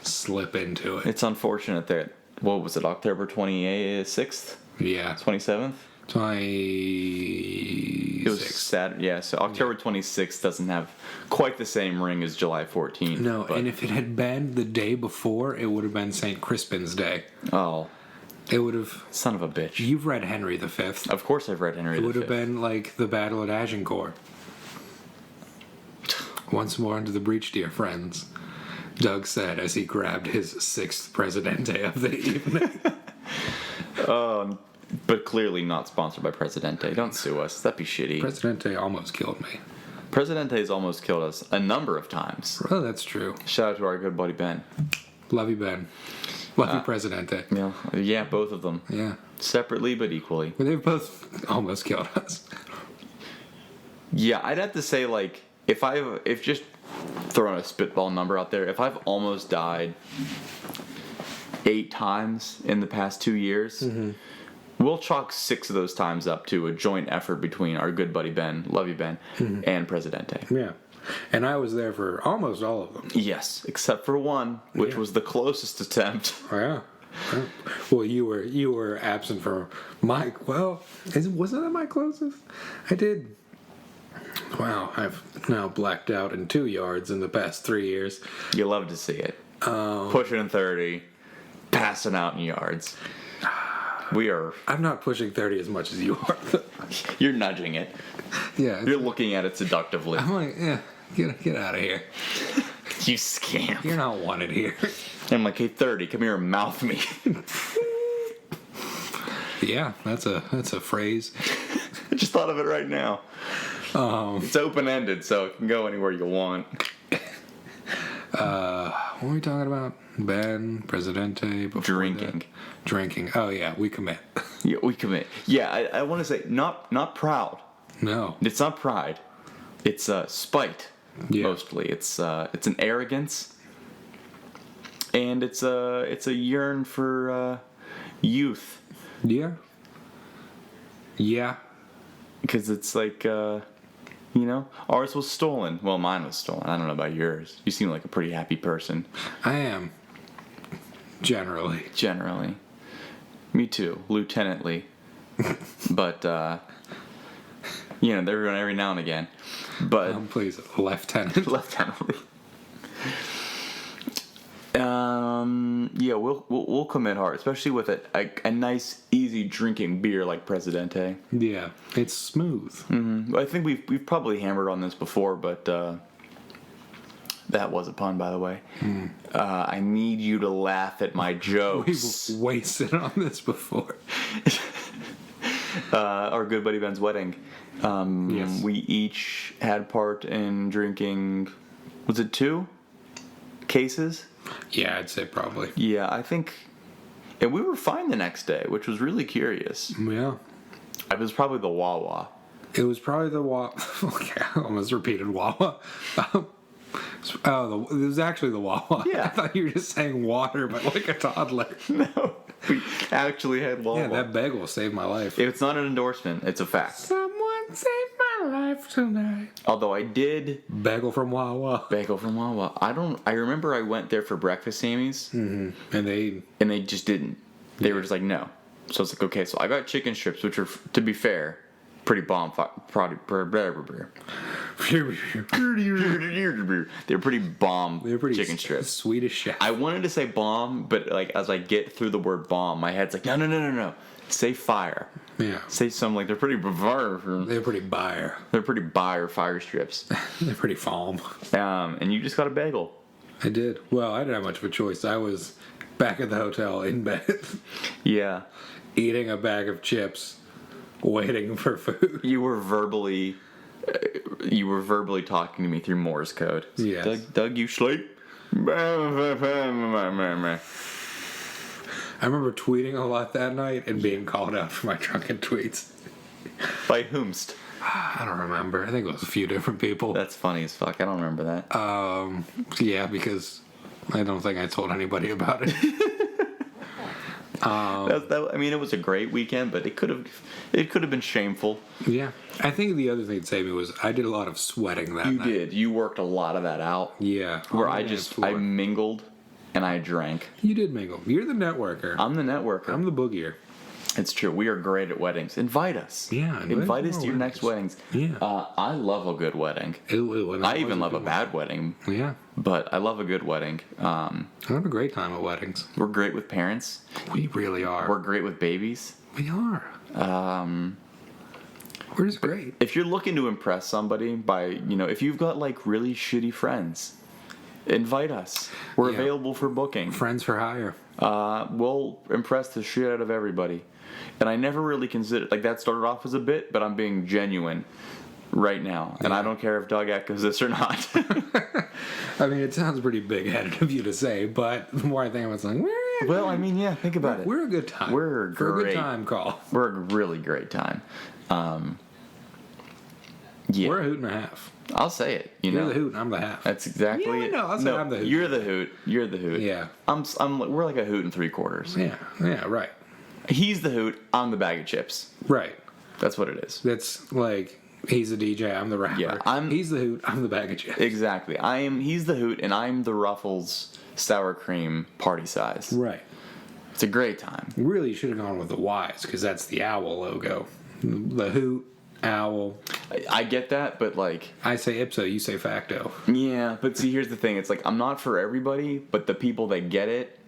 slip into it. It's unfortunate that, what was it, October 26th? Yeah. 27th? 26. It was Saturday. Yeah, so October 26th doesn't have quite the same ring as July 14th. No, but, and if it had been the day before, it would have been St. Crispin's Day. oh, It would have. son of a bitch. You've read Henry V. Of course I've read Henry It V. would have been like the Battle at Agincourt. Once more into the breach, dear friends, Doug said as he grabbed his 6th Presidente of the evening. But clearly not sponsored by Presidente. Don't sue us. That'd be shitty. Presidente almost killed me. Presidente's almost killed us a number of times. Oh, that's true. Shout out to our good buddy Ben. Love you, Ben. Love you, Presidente. Yeah, both of them. Yeah. Separately but equally. Well, they've both almost killed us. Yeah, I'd have to say, like, if just throwing a spitball number out there, if I've almost died 8 times in the past 2 years, we'll chalk 6 of those times up to a joint effort between our good buddy Ben, love you Ben, and Presidente. Yeah. And I was there for almost all of them. Yes, except for one, which was the closest attempt. Oh, yeah. Well, you were absent for my. Well, wasn't that my closest? I did. Wow, I've now blacked out in 2 yards in the past 3 years. You love to see it. Pushing 30, passing out in yards. We are. I'm not pushing 30 as much as you are. You're nudging it. Yeah. You're looking at it seductively. I'm like, yeah, get out of here. You scamp. You're not wanted here. I'm like, hey, 30, come here and mouth me. Yeah, that's a phrase. I just thought of it right now. It's open-ended, so it can go anywhere you want. What were we talking about? Ben, Presidente, before Drinking. that? Drinking. Oh yeah, we commit. Yeah, we commit. Yeah, I want to say not proud. No. It's not pride. It's spite. Yeah. Mostly, it's an arrogance, and it's a yearn for youth. Yeah. Yeah. Because it's like ours was stolen. Well, mine was stolen. I don't know about yours. You seem like a pretty happy person. I am. Generally. Me too, lieutenantly. But every now and again. But Please, Lieutenant. lieutenantly. Yeah, we'll commit hard, especially with a nice, easy drinking beer like Presidente. Yeah, it's smooth. I think we've probably hammered on this before, but that was a pun, by the way. I need you to laugh at my jokes. We've wasted on this before. Our good buddy Ben's wedding. Yes. We each had part in drinking. Was it 2 cases? Yeah, I'd say probably. Yeah, I think. And we were fine the next day, which was really curious. Yeah. It was probably the Wawa. It was probably the Wawa. Okay, I almost repeated Wawa. It was actually the Wawa. Yeah. I thought you were just saying water, but like a toddler. No, we actually had Wawa. Yeah, that bagel saved my life. It's not an endorsement. It's a fact. Someone saved my life tonight. Although I did Bagel from Wawa. bagel from Wawa. I remember I went there for breakfast, Sammy's, And they. and they just didn't. They were just like, no. So it's like, okay, so I got chicken strips, which are, to be fair, pretty bomb. They're pretty bomb They're pretty chicken strips. Swedish chef. I wanted to say bomb, but like as I get through the word bomb, my head's like, no. Say fire. Yeah. Say something like they're pretty fire. They're pretty buyer. They're pretty fire strips. They're pretty foam. And you just got a bagel. I did. Well, I didn't have much of a choice. I was back at the hotel in bed, Yeah. eating a bag of chips, waiting for food. You were verbally talking to me through Morse code. Yes. Doug, you sleep? I remember tweeting a lot that night and being called out for my drunken tweets. By whomst? I don't remember. I think it was a few different people. That's funny as fuck. I don't remember that. Yeah, because I don't think I told anybody about it. I mean, it was a great weekend, but it could have been shameful. Yeah. I think the other thing that saved me was I did a lot of sweating that You night. did. You worked a lot of that out. Yeah. Where on I the dance just floor. I mingled and I drank. You did mingle. You're the networker. I'm the networker. I'm the boogier. It's true. We are great at weddings. Invite us. Yeah, Invite us more to your next weddings. Yeah. I love a good wedding. I even love a bad wedding, Yeah. but I love a good wedding. I have a great time at weddings. We're great with parents. We really are. We're great with babies. We are. We're just great. If you're looking to impress somebody by, if you've got like really shitty friends, invite us. We're Yeah. available for booking. Friends for hire. We'll impress the shit out of everybody. And I never really considered, like that started off as a bit, but I'm being genuine right now. And I don't care if Doug echoes this or not. I mean, it sounds pretty big-headed of you to say, but the more I think of it, it's like, Well, I mean, yeah, think about it. we're a good time. We're For a good great. time call. We're a really great time. Yeah. We're a hoot and a half. I'll say it. You're the hoot and I'm the half. That's exactly Yeah, it. no, I'll say I'm the hoot. You're the hoot. You're the hoot. Yeah. We're like a hoot and 3/4. Yeah, right. He's the hoot. I'm the bag of chips. Right. That's what it is. That's like, he's the DJ, I'm the rapper. Yeah, he's the hoot, I'm the bag of chips. Exactly. He's the hoot, and I'm the Ruffles sour cream party size. Right. It's a great time. Really should have gone with the Y's, because that's the owl logo. The hoot, owl. I get that, but like, I say ipso, you say facto. yeah. But see, here's the thing. It's like I'm not for everybody, but the people that get it,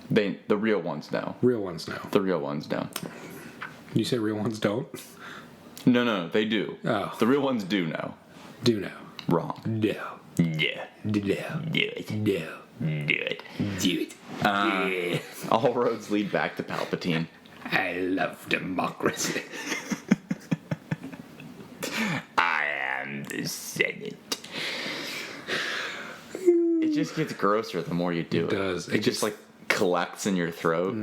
the real ones know. Real ones know. The real ones know. You say real ones don't? No, they do. Oh. The real ones do know. Do know. Wrong. No. Yeah. Do Do it. No. Do it. Do it. Yeah. All roads lead back to Palpatine. I love democracy. I am the Senate. It just gets grosser the more you do it. It does. It just like collects in your throat.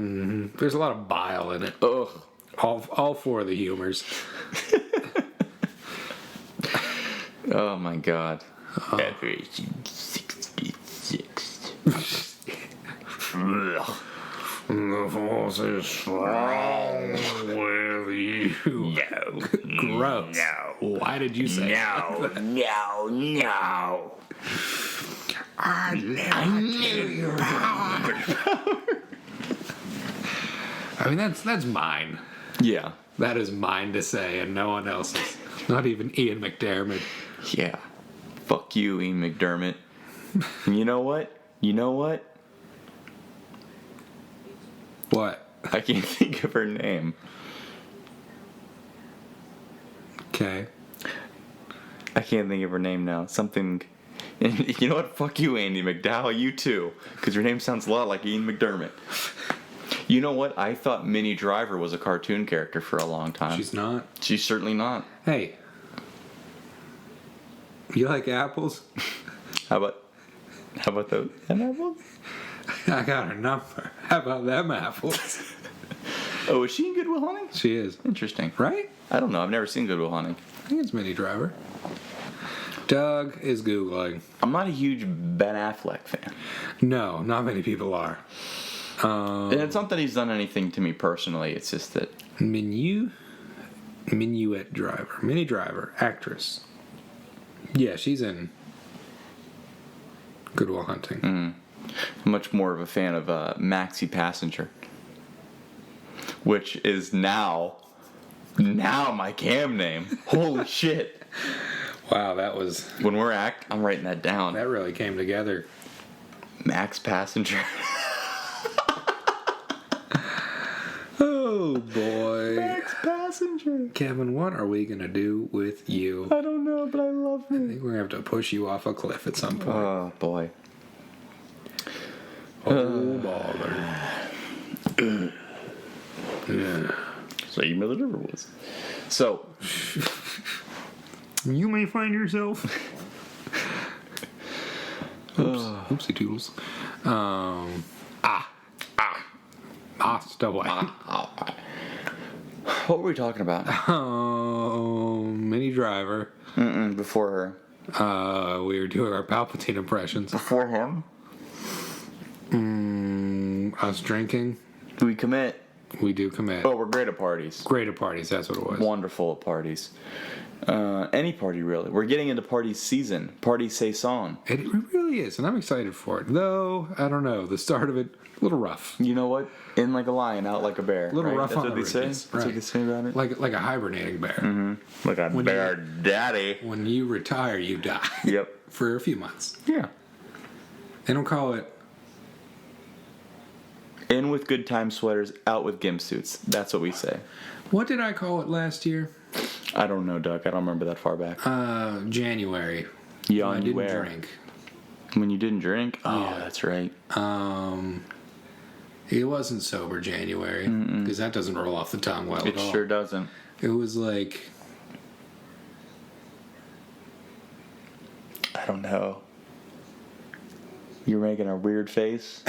There's a lot of bile in it. Ugh. All four of the humors. Oh my god. Operation 66. Ugh. The force is strong with you. No. Gross. No. Why did you say No. No. I live power. I mean, that's mine. Yeah. That is mine to say, and no one else's. Not even Ian McDermott. Yeah. Fuck you, Ian McDermott. And you know what? What? I can't think of her name. Okay. I can't think of her name now. Something. And you know what? Fuck you, Andy McDowell. You too. Because your name sounds a lot like Ian McDermott. You know what? I thought Minnie Driver was a cartoon character for a long time. She's not. She's certainly not. Hey. You like apples? How about those apples? I got her number. How about them apples? Oh, is she in Good Will Hunting? She is. Interesting. Right? I don't know. I've never seen Good Will Hunting. I think it's Minnie Driver. Doug is Googling. I'm not a huge Ben Affleck fan. No, not many people are. And it's not that he's done anything to me personally. It's just that... Minuet Driver. Minnie Driver. Actress. Yeah, she's in Good Will Hunting. I'm much more of a fan of Maxi Passenger. Which is now my cam name. Holy shit. Wow, that was... When we're I'm writing that down. That really came together. Max Passenger. Oh, boy. Max Passenger. Kevin, what are we going to do with you? I don't know, but I love I it. think we're going to have to push you off a cliff at some point. Oh, boy. Oh, baller. Yeah. Same as it ever was. So... You may find yourself. Oops. Oopsie doodles. Stowaway. What were we talking about? Minnie Driver. Before her. We were doing our Palpatine impressions. Before him? Us drinking. Do we commit? We do commit. Oh, we're great at parties. Great at parties, that's what it was. Wonderful at parties. Any party, really. We're getting into party season. Party saison. It really is, and I'm excited for it. Though, I don't know, the start of it, a little rough. You know what? In like a lion, out like a bear. A little right? rough That's on what the they say? ridges. That's what they say about it? Like a hibernating bear. Like a When bear daddy. When you retire, you die. Yep. For a few months. Yeah. They don't call it... In with good time sweaters, out with gimp suits. That's what we say. What did I call it last year? I don't know, Doug. I don't remember that far back. January. Yeah, I and didn't where? drink. When you didn't drink? Oh, Yeah. that's right. It wasn't sober January, because that doesn't roll off the tongue well It at all. sure doesn't. It was like... I don't know. You're making a weird face.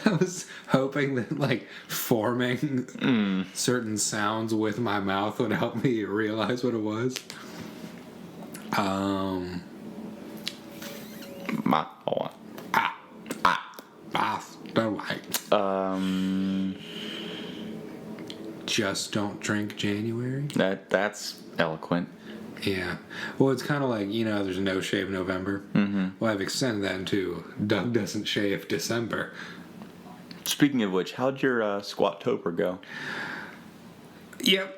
I was hoping that, like, forming certain sounds with my mouth would help me realize what it was. Hold on. Just don't drink January? That's eloquent. Yeah. Well, it's kind of like, there's No Shave November. Mm-hmm. Well, I've extended that into Doug doesn't shave December. Speaking of which, how'd your Squat-tober go? Yep.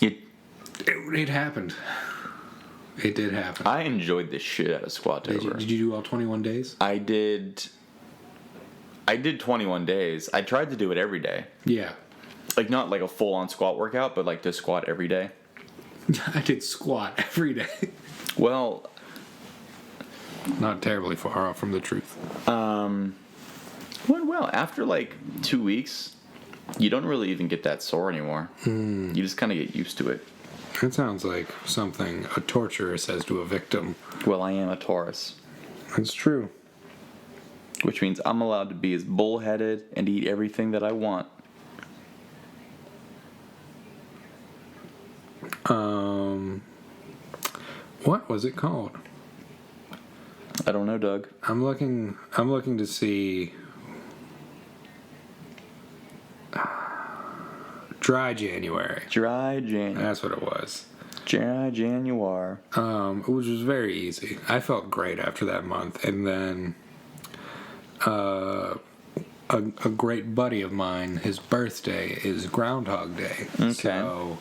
It happened. It did happen. I enjoyed the shit out of Squat-tober. Did you do all 21 days? I did 21 days. I tried to do it every day. Yeah. Like, not like a full-on squat workout, but like to squat every day. I did squat every day. Well... Not terribly far off from the truth. Went well. After like 2 weeks, you don't really even get that sore anymore. You just kind of get used to it. That sounds like something a torturer says to a victim. Well, I am a Taurus. That's true. Which means I'm allowed to be as bullheaded and eat everything that I want. What was it called? I don't know, Doug. I'm looking to see Dry January. Dry January. That's what it was. Dry January. Which was very easy. I felt great after that month, and then a great buddy of mine, his birthday is Groundhog Day. Okay. So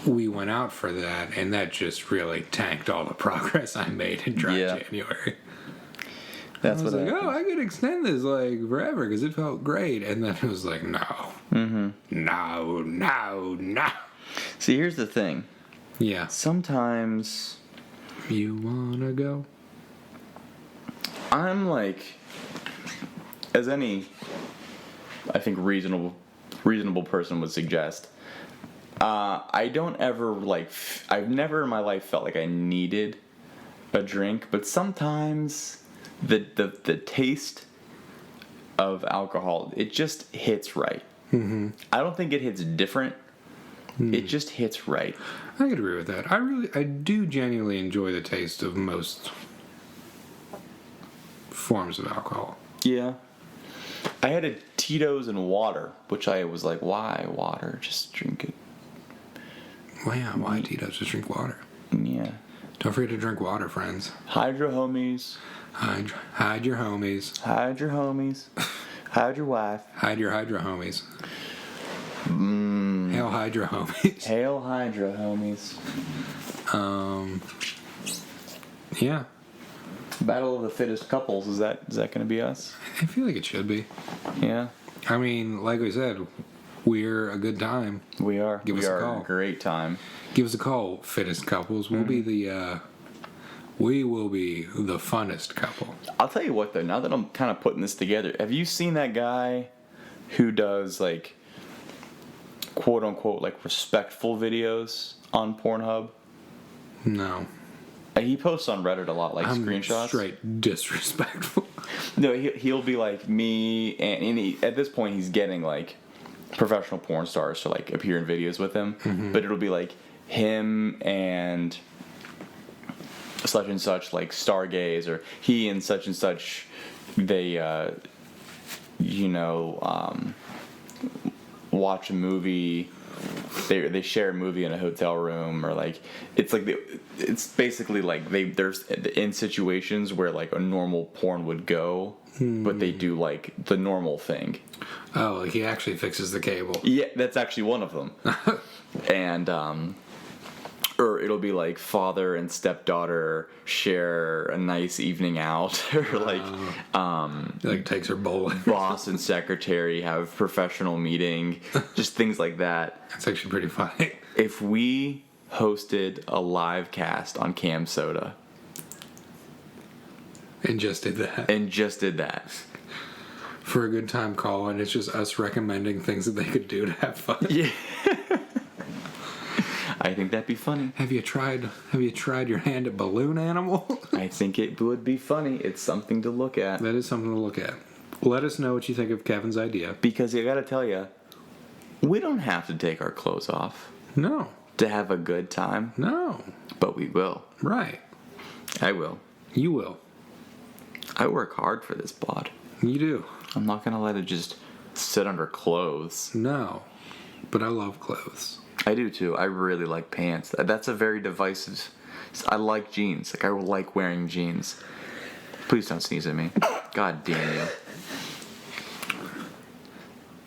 we went out for that, and that just really tanked all the progress I made in Dry January. That's I was what like, happened. I could extend this like forever because it felt great, and then it was like, no, no. See, here's the thing. Yeah, Sometimes you wanna go? I'm like, as any, I think reasonable person would suggest, I don't ever I've never in my life felt like I needed a drink, but sometimes the taste of alcohol, it just hits right. Mm-hmm. I don't think it hits different. It just hits right. I could agree with that. I do genuinely enjoy the taste of most forms of alcohol. Yeah. I had a Tito's and water, which I was like, why water? Just drink it. Well, yeah, why Tito's? Just drink water. Yeah. Don't forget to drink water, friends. Hide your homies. Hide your homies. Hide your homies. Hide your wife. Hide your Hydra homies. Hail Hydra homies. Hail Hydra homies. Yeah. Battle of the fittest couples. Is that going to be us? I feel like it should be. Yeah. I mean, like we said, we're a good time. We are. Give us a call. A great time. Give us a call, fittest couples. We'll be we will be the funnest couple. I'll tell you what though, now that I'm kind of putting this together, have you seen that guy who does like quote unquote like respectful videos on Pornhub? No. He posts on Reddit a lot, like screenshots. Straight disrespectful. No, he'll be like me, and at this point he's getting like professional porn stars to like appear in videos with him, but it'll be like him and such and such like stargaze, or he and such they watch a movie. They share a movie in a hotel room, or like it's basically like there's in situations where like a normal porn would go, but they do like the normal thing. Oh, he actually fixes the cable. Yeah, that's actually one of them. And or it'll be like father and stepdaughter share a nice evening out, or like takes her bowling. Boss and secretary have professional meeting, just things like that. That's actually pretty funny. If we hosted a live cast on Cam Soda and just did that for a good time call, and it's just us recommending things that they could do to have fun. Yeah. I think that'd be funny. Have you tried your hand at balloon animal? I think it would be funny. It's something to look at. That is something to look at. Let us know what you think of Kevin's idea. Because I gotta tell you, we don't have to take our clothes off. No. To have a good time. No. But we will. Right. I will. You will. I work hard for this bod. You do. I'm not gonna let it just sit under clothes. No. But I love clothes. I do too. I really like pants. That's a very divisive. I like jeans. Like I like wearing jeans. Please don't sneeze at me. God damn you.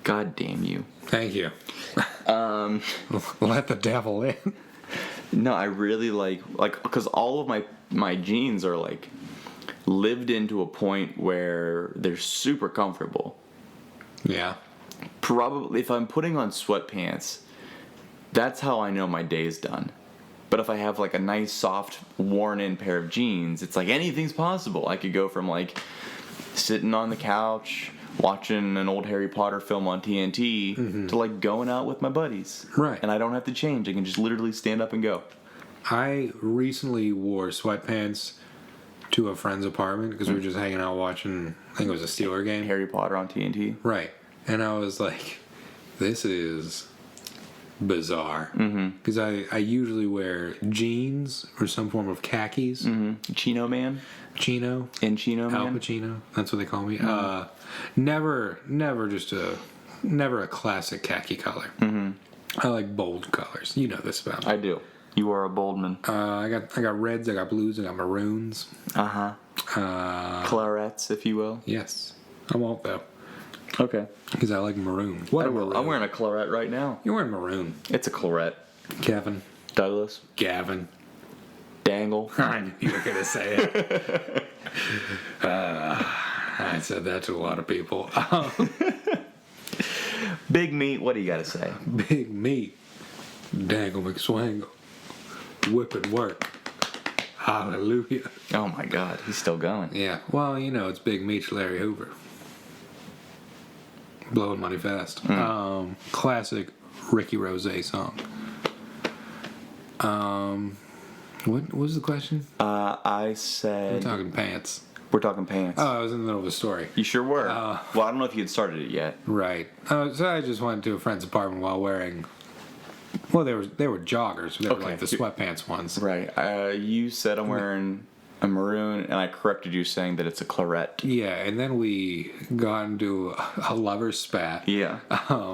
God damn you. Thank you. Let the devil in. No, I really like because all of my jeans are like lived into a point where they're super comfortable. Yeah. Probably if I'm putting on sweatpants, that's how I know my day's done. But if I have like a nice, soft, worn-in pair of jeans, it's like anything's possible. I could go from like sitting on the couch, watching an old Harry Potter film on TNT, to like going out with my buddies. Right. And I don't have to change. I can just literally stand up and go. I recently wore sweatpants to a friend's apartment because we were just hanging out watching, I think it was a Steeler game. Harry Potter on TNT. Right. And I was like, this is bizarre. Because I usually wear jeans or some form of khakis. Chino Man. Chino. In Chino Man. Al Pacino. That's what they call me. Never a classic khaki color. I like bold colors. You know this about me. I do. You are a bold man. I got reds, I got blues, I got maroons. Clarets, if you will. Yes. I won't though. Okay. Because I like maroon. What a maroon. I'm wearing a claret right now. You're wearing maroon. It's a claret. Kevin. Douglas. Gavin. Dangle. I knew you were going to say it. I said that to a lot of people. Big Meat, what do you got to say? Big Meat. Dangle McSwangle. Whip and work. Hallelujah. Oh my God, he's still going. Yeah. Well, you know, it's Big Meat, Larry Hoover. Blowing money fast. Classic Ricky Rose song. What was the question? I We're said... talking pants. We're talking pants. Oh, I was in the middle of a story. You sure were. Well, I don't know if you had started it yet. Right. So I just went to a friend's apartment while wearing. Well, they were joggers. They were Okay. like the sweatpants ones. Right. You said I'm wearing a maroon, and I corrected you saying that it's a claret. Yeah, and then we got into a lover's spat. Yeah.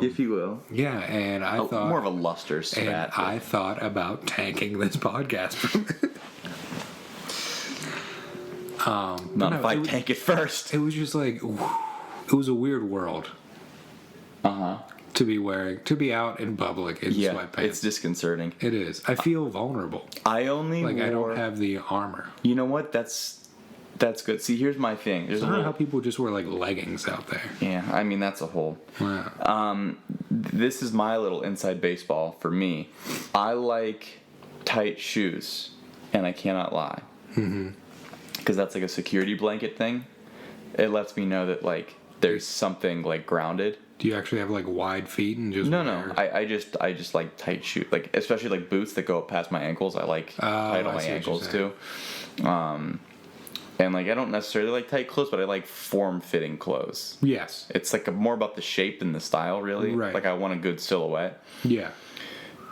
If you will. Yeah, and I thought More of a luster and spat. I thought about tanking this podcast. Not if I tank it first. It was just like it was a weird world. To be out in public in Yeah, sweatpants. it's disconcerting. It is. I feel vulnerable. I only Like wore... I don't have the armor. You know what? That's good. See, here's my thing. There's I a don't know little... how people just wear like leggings out there. Yeah, I mean, that's a whole... Wow. This is my little inside baseball for me. I like tight shoes, and I cannot lie. Because that's like a security blanket thing. It lets me know that, like, there's something, like, grounded. Do you actually have like wide feet and just No. wear- I just like tight shoes, like especially like boots that go up past my ankles. I like tight on I my see what ankles you're too. And like I don't necessarily like tight clothes, but I like form-fitting clothes. Yes. It's like more about the shape than the style, really. Right. Like I want a good silhouette, Yeah.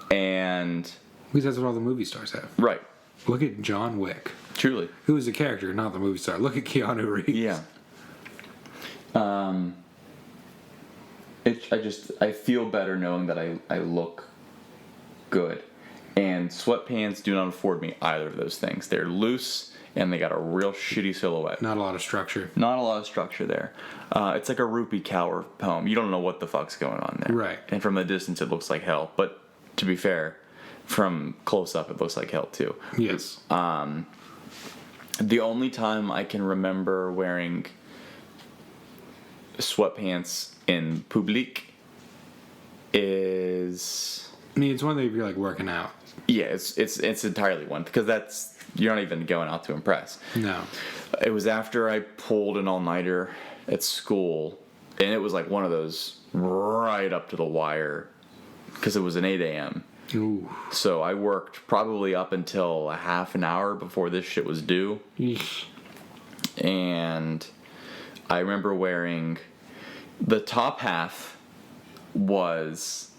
and Because that's what all the movie stars have. right, Look at John Wick, truly, who is the character, not the movie star. Look at Keanu Reeves. yeah. I feel better knowing that I look good. And sweatpants do not afford me either of those things. They're loose and they got a real shitty silhouette. Not a lot of structure. Not a lot of structure there. It's like a Rupi Kaur poem. You don't know what the fuck's going on there. Right. And from a distance it looks like hell. But to be fair, from close up it looks like hell too. Yes. The only time I can remember wearing sweatpants in public is... I mean, it's one thing if you're like working out. Yeah, it's entirely one, because you're not even going out to impress. No. It was after I pulled an all-nighter at school, and it was like one of those right up to the wire, because it was an 8 a.m. Ooh. So I worked probably up until a half an hour before this shit was due. Yeesh. And I remember wearing... The top half was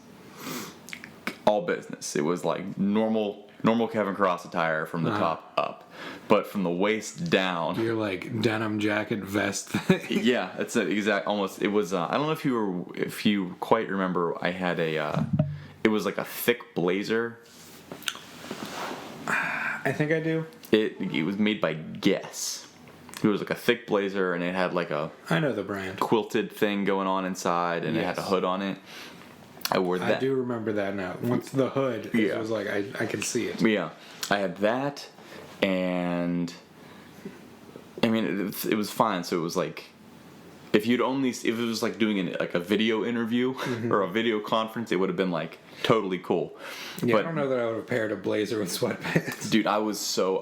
all business. It was like normal Kevin Cross attire from the top up. But from the waist down... You're like denim jacket vest thing. Yeah, that's it, exact. Almost. It was. I don't know if you quite remember. I had a. It was like a thick blazer. I think I do. It was made by Guess. It was like a thick blazer, and it had like a I know the brand. quilted thing going on inside, and it had a hood on it. I wore that. I do remember that now. Once the hood, it Yeah. was like I can see it. Yeah, I had that, and I mean it was fine. So it was like if it was like doing like a video interview or a video conference, it would have been like totally cool. Yeah, But I don't know that I would have paired a blazer with sweatpants. dude, I was so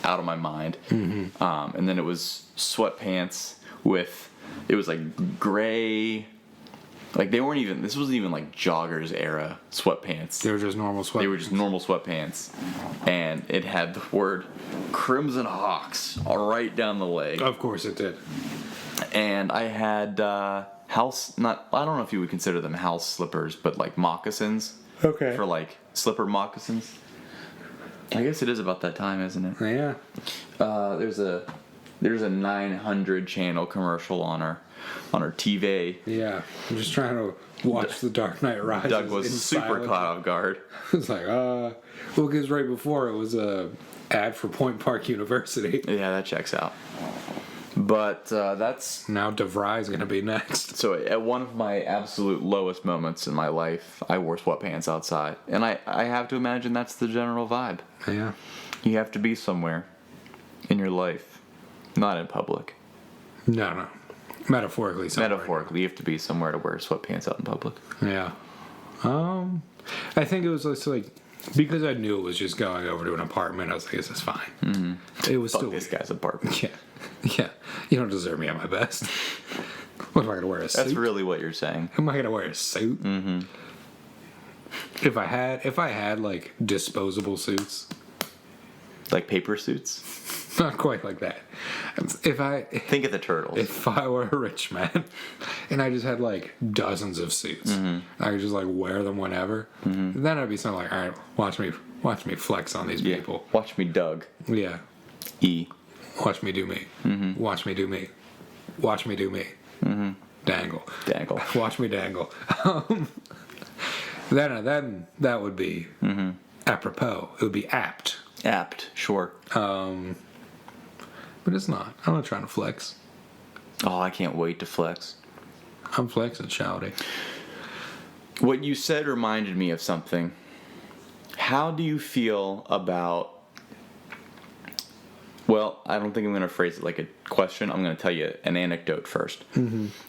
out of my mind. And then it was sweatpants with, it was like gray, like they weren't even, this wasn't even like joggers era sweatpants. They were just normal sweatpants. They were just normal sweatpants. And it had the word Crimson Hawks right down the leg. Of course it did. And I had I don't know if you would consider them house slippers, but like moccasins. Okay. For like slipper moccasins. I guess it is about that time, isn't it? Yeah. There's a 900 channel commercial on our TV. Yeah. I'm just trying to watch The Dark Knight Rises. Doug was in super silence. caught off guard. It's like, well, because right before it was a ad for Point Park University. Yeah, that checks out. But that's... Now DeVry's going to be next. So at one of my absolute lowest moments in my life, I wore sweatpants outside. And I have to imagine that's the general vibe. Yeah. You have to be somewhere in your life, not in public. No. Metaphorically. Somewhere. Metaphorically, you have to be somewhere to wear sweatpants out in public. Yeah. I think it was just like, because I knew it was just going over to an apartment, I was like, this is fine. Mm-hmm. It was Fuck still this guy's apartment. Yeah. You don't deserve me at my best. What am I going to wear, a suit? That's really what you're saying. Am I going to wear a suit? Mm-hmm. If I had like disposable suits. Like paper suits? Not quite like that. If Think of the turtles. If I were a rich man and I just had like dozens of suits, I could just like wear them whenever, then I'd be something like, all right, watch me flex on these Yeah. people. Watch me, Doug. Yeah. E. Watch me do me. Watch me do me. Watch me do me. Dangle. Dangle. Watch me dangle. Then that would be apropos. It would be apt. Apt. Sure. But it's not. I'm not trying to flex. Oh, I can't wait to flex. I'm flexing, shouty. What you said reminded me of something. How do you feel about... Well, I don't think I'm going to phrase it like a question. I'm going to tell you an anecdote first.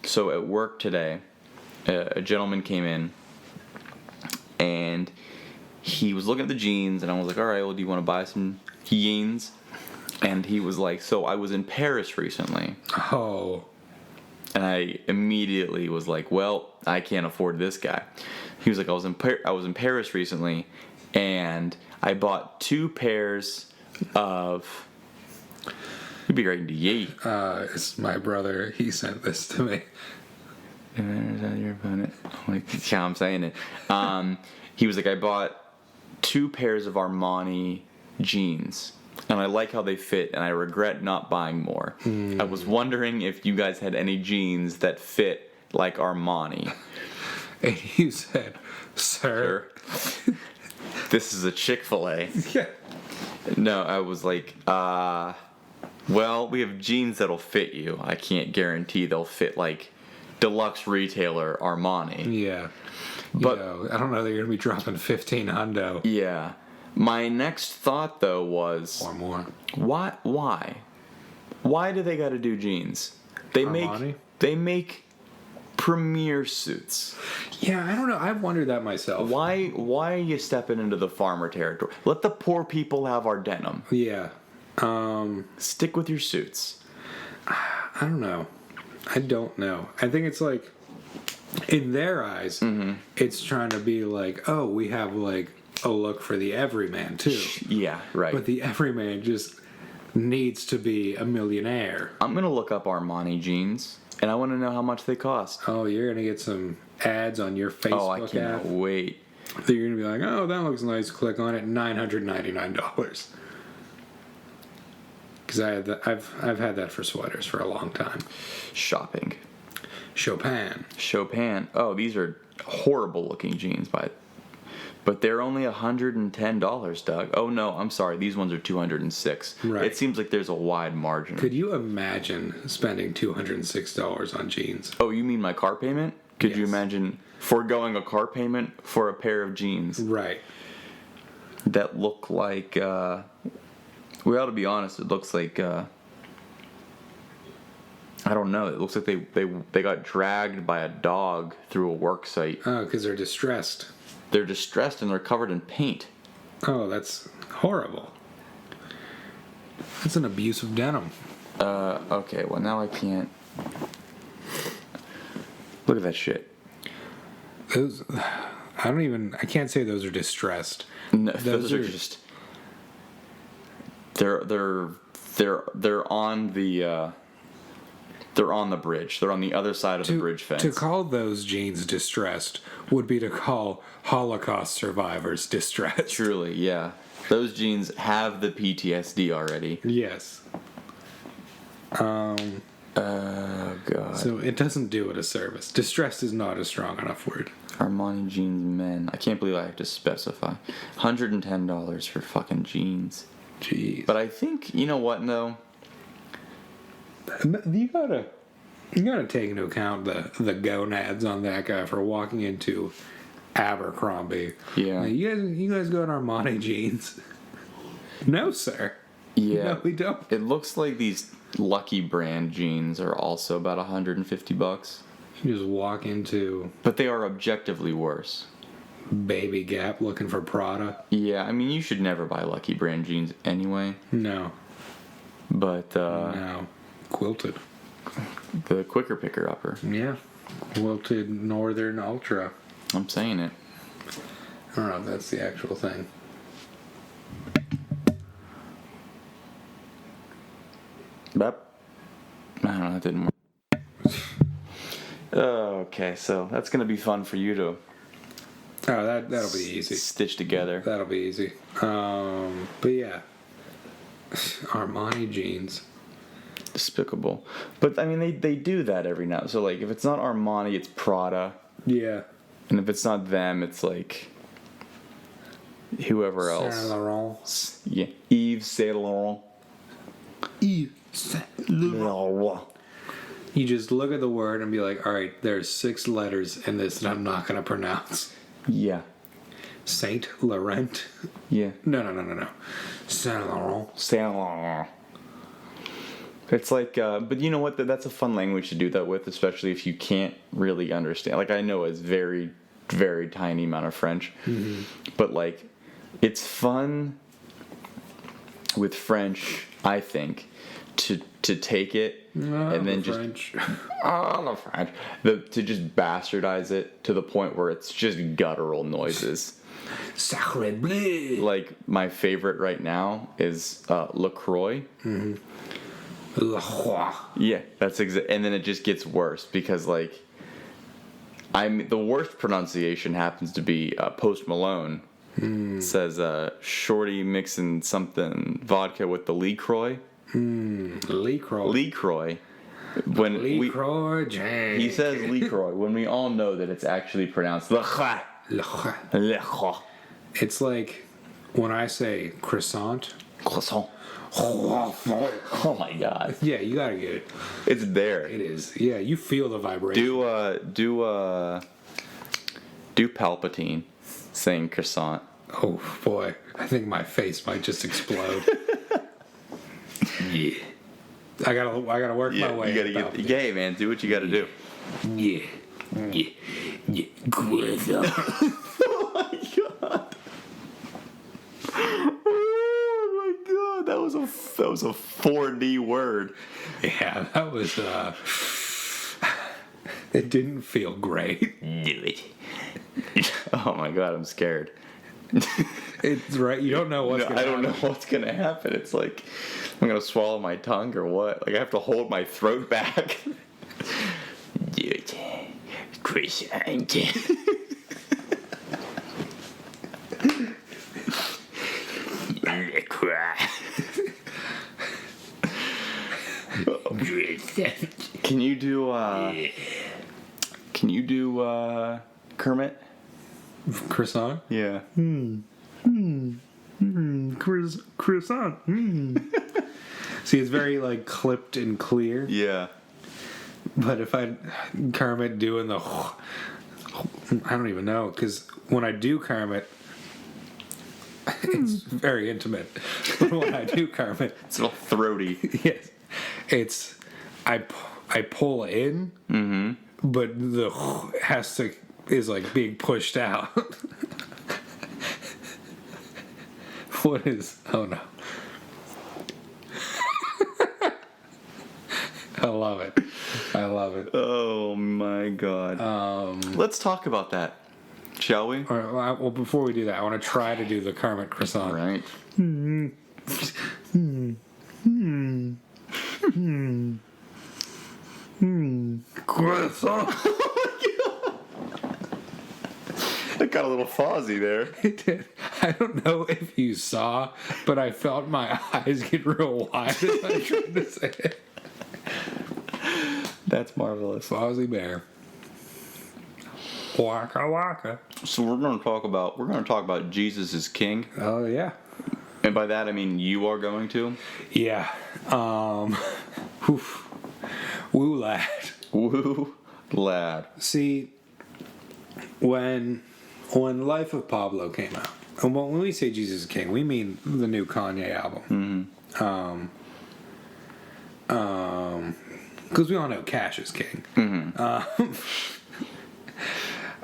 So at work today, a gentleman came in, and he was looking at the jeans, and I was like, all right, well, do you want to buy some jeans? And he was like, so I was in Paris recently. Oh. And I immediately was like, well, I can't afford this guy. He was like, I was in Paris recently, and I bought 2 pairs of... You'd be right into ye. It's my brother. He sent this to me. Like, yeah, I'm saying it. He was like, I bought 2 pairs of Armani jeans, and I like how they fit, and I regret not buying more. I was wondering if you guys had any jeans that fit like Armani. And you said, sir. This is a Chick-fil-A. Yeah. No, I was like, well, we have jeans that'll fit you. I can't guarantee they'll fit like deluxe retailer Armani. Yeah. But I don't know that you're going to be dropping 15 hundo. yeah. My next thought though was Or more. Why do they got to do jeans? Armani? They make premier suits. Yeah, I don't know. I've wondered that myself. Why are you stepping into the farmer territory? Let the poor people have our denim. Yeah. Stick with your suits. I don't know. I don't know. I think it's like, in their eyes, it's trying to be like, oh, we have like a look for the everyman too. Yeah, right. But the everyman just needs to be a millionaire. I'm going to look up Armani jeans, and I want to know how much they cost. Oh, you're going to get some ads on your Facebook Oh, I cannot app. wait. That you're going to be like, oh, that looks nice. Click on it, $999. Because I've had that for sweaters for a long time. Shopping. Chopin. Oh, these are horrible looking jeans, but they're only $110, Doug. Oh no, I'm sorry. These ones are $206. Right. It seems like there's a wide margin. Could you imagine spending $206 on jeans? Oh, you mean my car payment? Could you Yes. imagine foregoing a car payment for a pair of jeans Right. that look like? We ought to be honest. It looks like. I don't know. It looks like they got dragged by a dog through a work site. Oh, because they're distressed. They're distressed and they're covered in paint. Oh, that's horrible. That's an abuse of denim. Okay, well now I can't. Look at that shit. Those, I can't say those are distressed. No, those are just. They're on the. They're on the bridge. They're on the other side of the bridge fence. To call those jeans distressed would be to call Holocaust survivors distressed. Truly, yeah. Those jeans have the PTSD already. Yes. Oh god. So it doesn't do it a service. Distressed is not a strong enough word. Armani jeans men. I can't believe I have to specify. $110 for fucking jeans. Jeez. But I think, you know what though? You gotta take into account the gonads on that guy for walking into Abercrombie. Yeah. Like, you guys got Armani jeans? No, sir. Yeah. No, we don't. It looks like these Lucky brand jeans are also about $150. You just walk into But they are objectively worse. Baby Gap looking for Prada. Yeah, I mean you should never buy Lucky brand jeans anyway. No. But No. Quilted. the quicker picker upper. Yeah. Quilted Northern Ultra. I'm saying it. I don't know if that's the actual thing. Yep. I don't know, that didn't work. Okay, so that's gonna be fun for you to Oh, that'll be easy. stitch together. That'll be easy. But yeah, Armani jeans. Despicable. But I mean, they do that every now. So like, if it's not Armani, it's Prada, Yeah. and if it's not them, it's like whoever Saint else. Laurent. Yeah, Yves Saint Laurent. Yves Saint Laurent. You just look at the word and be like, all right, there's 6 letters in this that I'm not going to pronounce. Yeah. Saint Laurent. Yeah. No. Saint Laurent. Saint Laurent. It's like, but you know what? That's a fun language to do that with, especially if you can't really understand. Like, I know it's very, very tiny amount of French, but like, it's fun with French, I think, to take it and then just French. the French, to just bastardize it to the point where it's just guttural noises. Sacre bleu. Like, my favorite right now is LaCroix. La Croix. Yeah, that's and then it just gets worse because like, the worst pronunciation happens to be Post Malone. Says Shorty mixing something vodka with the LaCroix. LaCroix. LaCroix. When LaCroix James. he says LaCroix, when we all know that it's actually pronounced LaCroix. LaCroix. LaCroix. It's like when I say croissant. Croissant. Oh my god. Yeah, you gotta get it. It's there. It is. Yeah, you feel the vibration. Do Palpatine saying croissant. Oh boy, I think my face might just explode. Yeah, I gotta work my way. You gotta get gay, man. Do what you gotta do. Yeah. Croissant. Oh my god. Oh my god, that was a 4D word. Yeah, that was. It didn't feel great. Do it. Oh my god, I'm scared. It's right. You don't know what's gonna I don't happen. know what's gonna happen. It's like I'm gonna swallow my tongue or what? Like I have to hold my throat back. Do it, croissant. Can you do Kermit? Croissant. Yeah. Croissant. See, it's very like clipped and clear. Yeah. But if I Kermit doing the, I don't even know, because when I do Kermit, it's very intimate. But when I do Kermit, It's a little throaty. yes, it's I pull in, but the is like being pushed out. What is? Oh no. I love it. I love it. Oh my god. Let's talk about that, shall we? All right, well, before we do that, I want to try to do the Kermit croissant. Right. Croissant. It got a little fuzzy there. It did. I don't know if you saw, but I felt my eyes get real wide as I tried to say it. That's marvelous. Fozzie Bear. Waka waka. So we're going to talk about Jesus is King, Oh yeah. and by that I mean you are going to. Yeah. Oof. Woo lad. Woo, lad. See, when Life of Pablo came out, and when we say Jesus is King, we mean the new Kanye album. Because we all know Cash is king.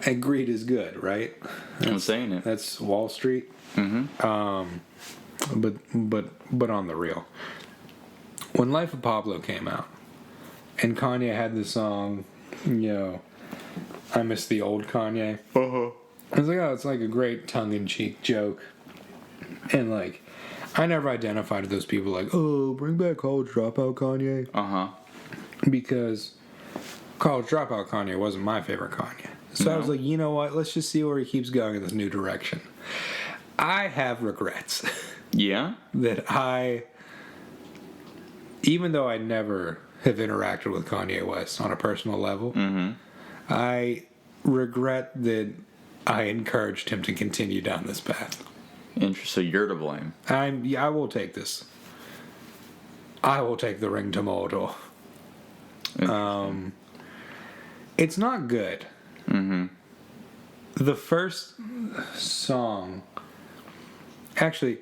And greed is good, right? I'm saying it. That's Wall Street. But on the real, when Life of Pablo came out, and Kanye had the song, I miss the old Kanye. I was like, oh, it's like a great tongue-in-cheek joke, and like, I never identified with those people like, oh, bring back College Dropout Kanye. Uh-huh. Because College Dropout Kanye wasn't my favorite Kanye. So I was like, you know what? Let's just see where he keeps going in this new direction. I have regrets. Yeah? That even though I never have interacted with Kanye West on a personal level, I regret that I encouraged him to continue down this path. Interesting. So you're to blame. I will take this. I will take the ring to Mordor. It's not good. The first song, actually,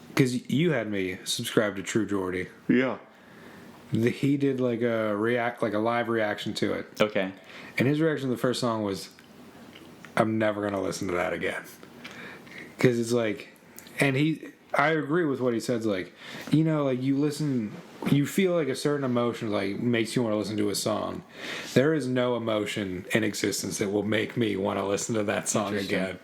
because you had me subscribe to True Geordie. Yeah. He did like a live reaction to it. Okay. And his reaction to the first song was, I'm never going to listen to that again. Because it's like, I agree with what he says, like, you know, like you feel like a certain emotion like makes you want to listen to a song. There is no emotion in existence that will make me want to listen to that song again.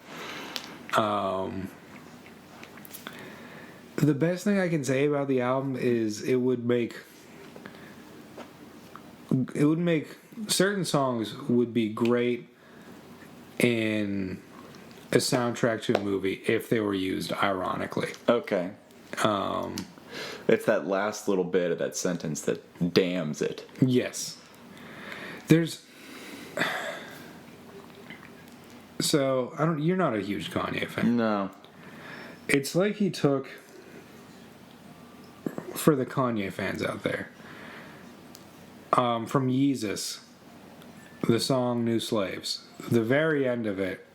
The best thing I can say about the album is it would make certain songs would be great in a soundtrack to a movie if they were used ironically. Okay. It's that last little bit of that sentence that damns it. Yes. So you're not a huge Kanye fan. No. It's like he took, for the Kanye fans out there, from Yeezus, the song New Slaves, the very end of it,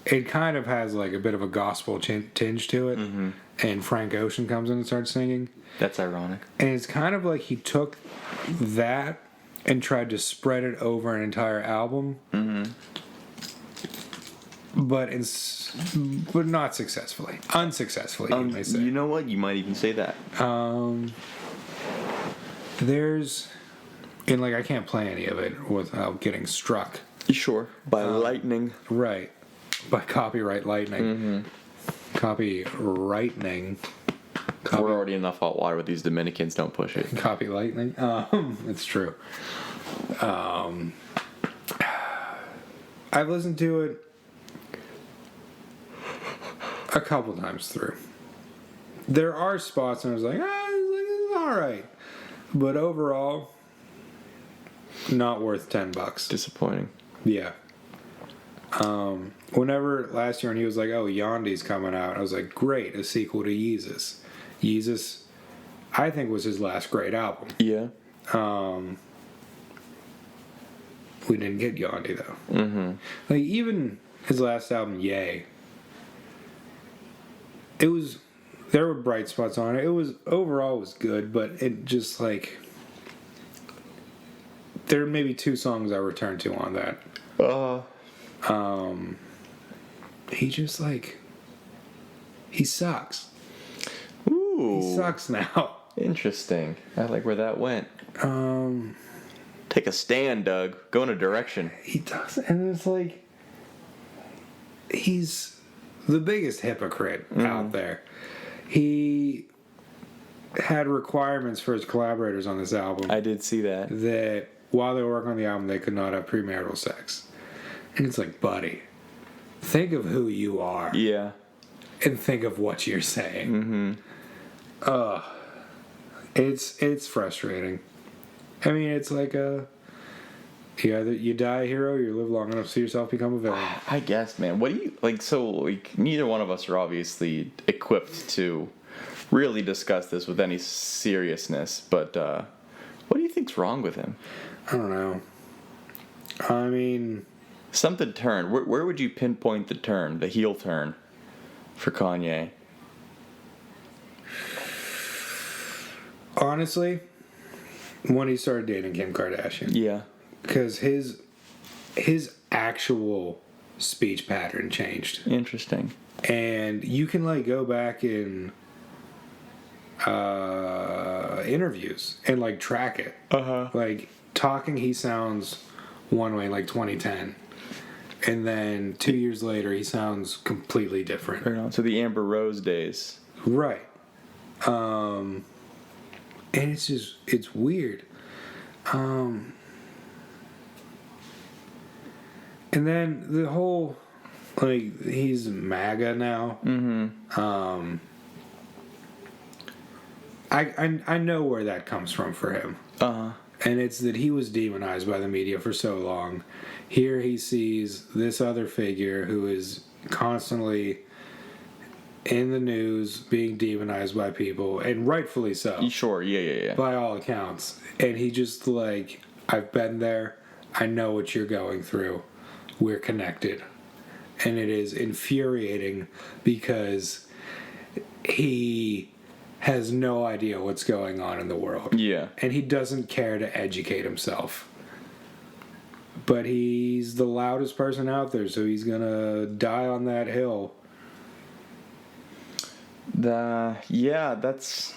it kind of has like a bit of a gospel tinge to it, and Frank Ocean comes in and starts singing. That's ironic. And it's kind of like he took that and tried to spread it over an entire album, but not successfully. Unsuccessfully, you may say. You know what? You might even say that. And like I can't play any of it without getting struck. Sure. By lightning. Right. By copyright lightning. Copywriting. We're already in enough hot water with these Dominicans. Don't push it. Copy lightning. It's true. I've listened to it a couple times through. There are spots and I was like, it's all right. But overall, not worth $10. Disappointing. Yeah. Whenever last year when he was like, oh, Yondi's coming out, I was like, great, a sequel to Yeezus. Yeezus, I think, was his last great album. Yeah. We didn't get Yondi though. Like even his last album, Yay. There were bright spots on it. Overall was good, but it just like there are maybe 2 songs I returned to on that. He just like he sucks. Ooh. He sucks now. Interesting. I like where that went. Take a stand, Doug. Go in a direction. He does, and it's like he's the biggest hypocrite out there. He had requirements for his collaborators on this album. I did see that. That while they were working on the album, they could not have premarital sex. And it's like, buddy, think of who you are. Yeah. And think of what you're saying. It's frustrating. I mean, it's like either you die a hero or you live long enough to see yourself become a villain. I guess, man. What do you like? So, like, neither one of us are obviously equipped to really discuss this with any seriousness. But what do you think's wrong with him? I don't know. I mean, something turned. Where would you pinpoint the turn, the heel turn, for Kanye? Honestly, when he started dating Kim Kardashian. Yeah. Because his actual speech pattern changed. Interesting. And you can like go back in interviews and like track it. Like talking, he sounds one way in like 2010, and then 2 years later he sounds completely different. Right on. So the Amber Rose days. Right. And it's weird. And then the whole, like, he's MAGA now. I know where that comes from for him. And it's that he was demonized by the media for so long. Here he sees this other figure who is constantly in the news being demonized by people, and rightfully so. Sure, yeah. By all accounts. And he just, like, I've been there. I know what you're going through. We're connected. And it is infuriating because he has no idea what's going on in the world. Yeah. And he doesn't care to educate himself. But he's the loudest person out there, so he's gonna die on that hill. That's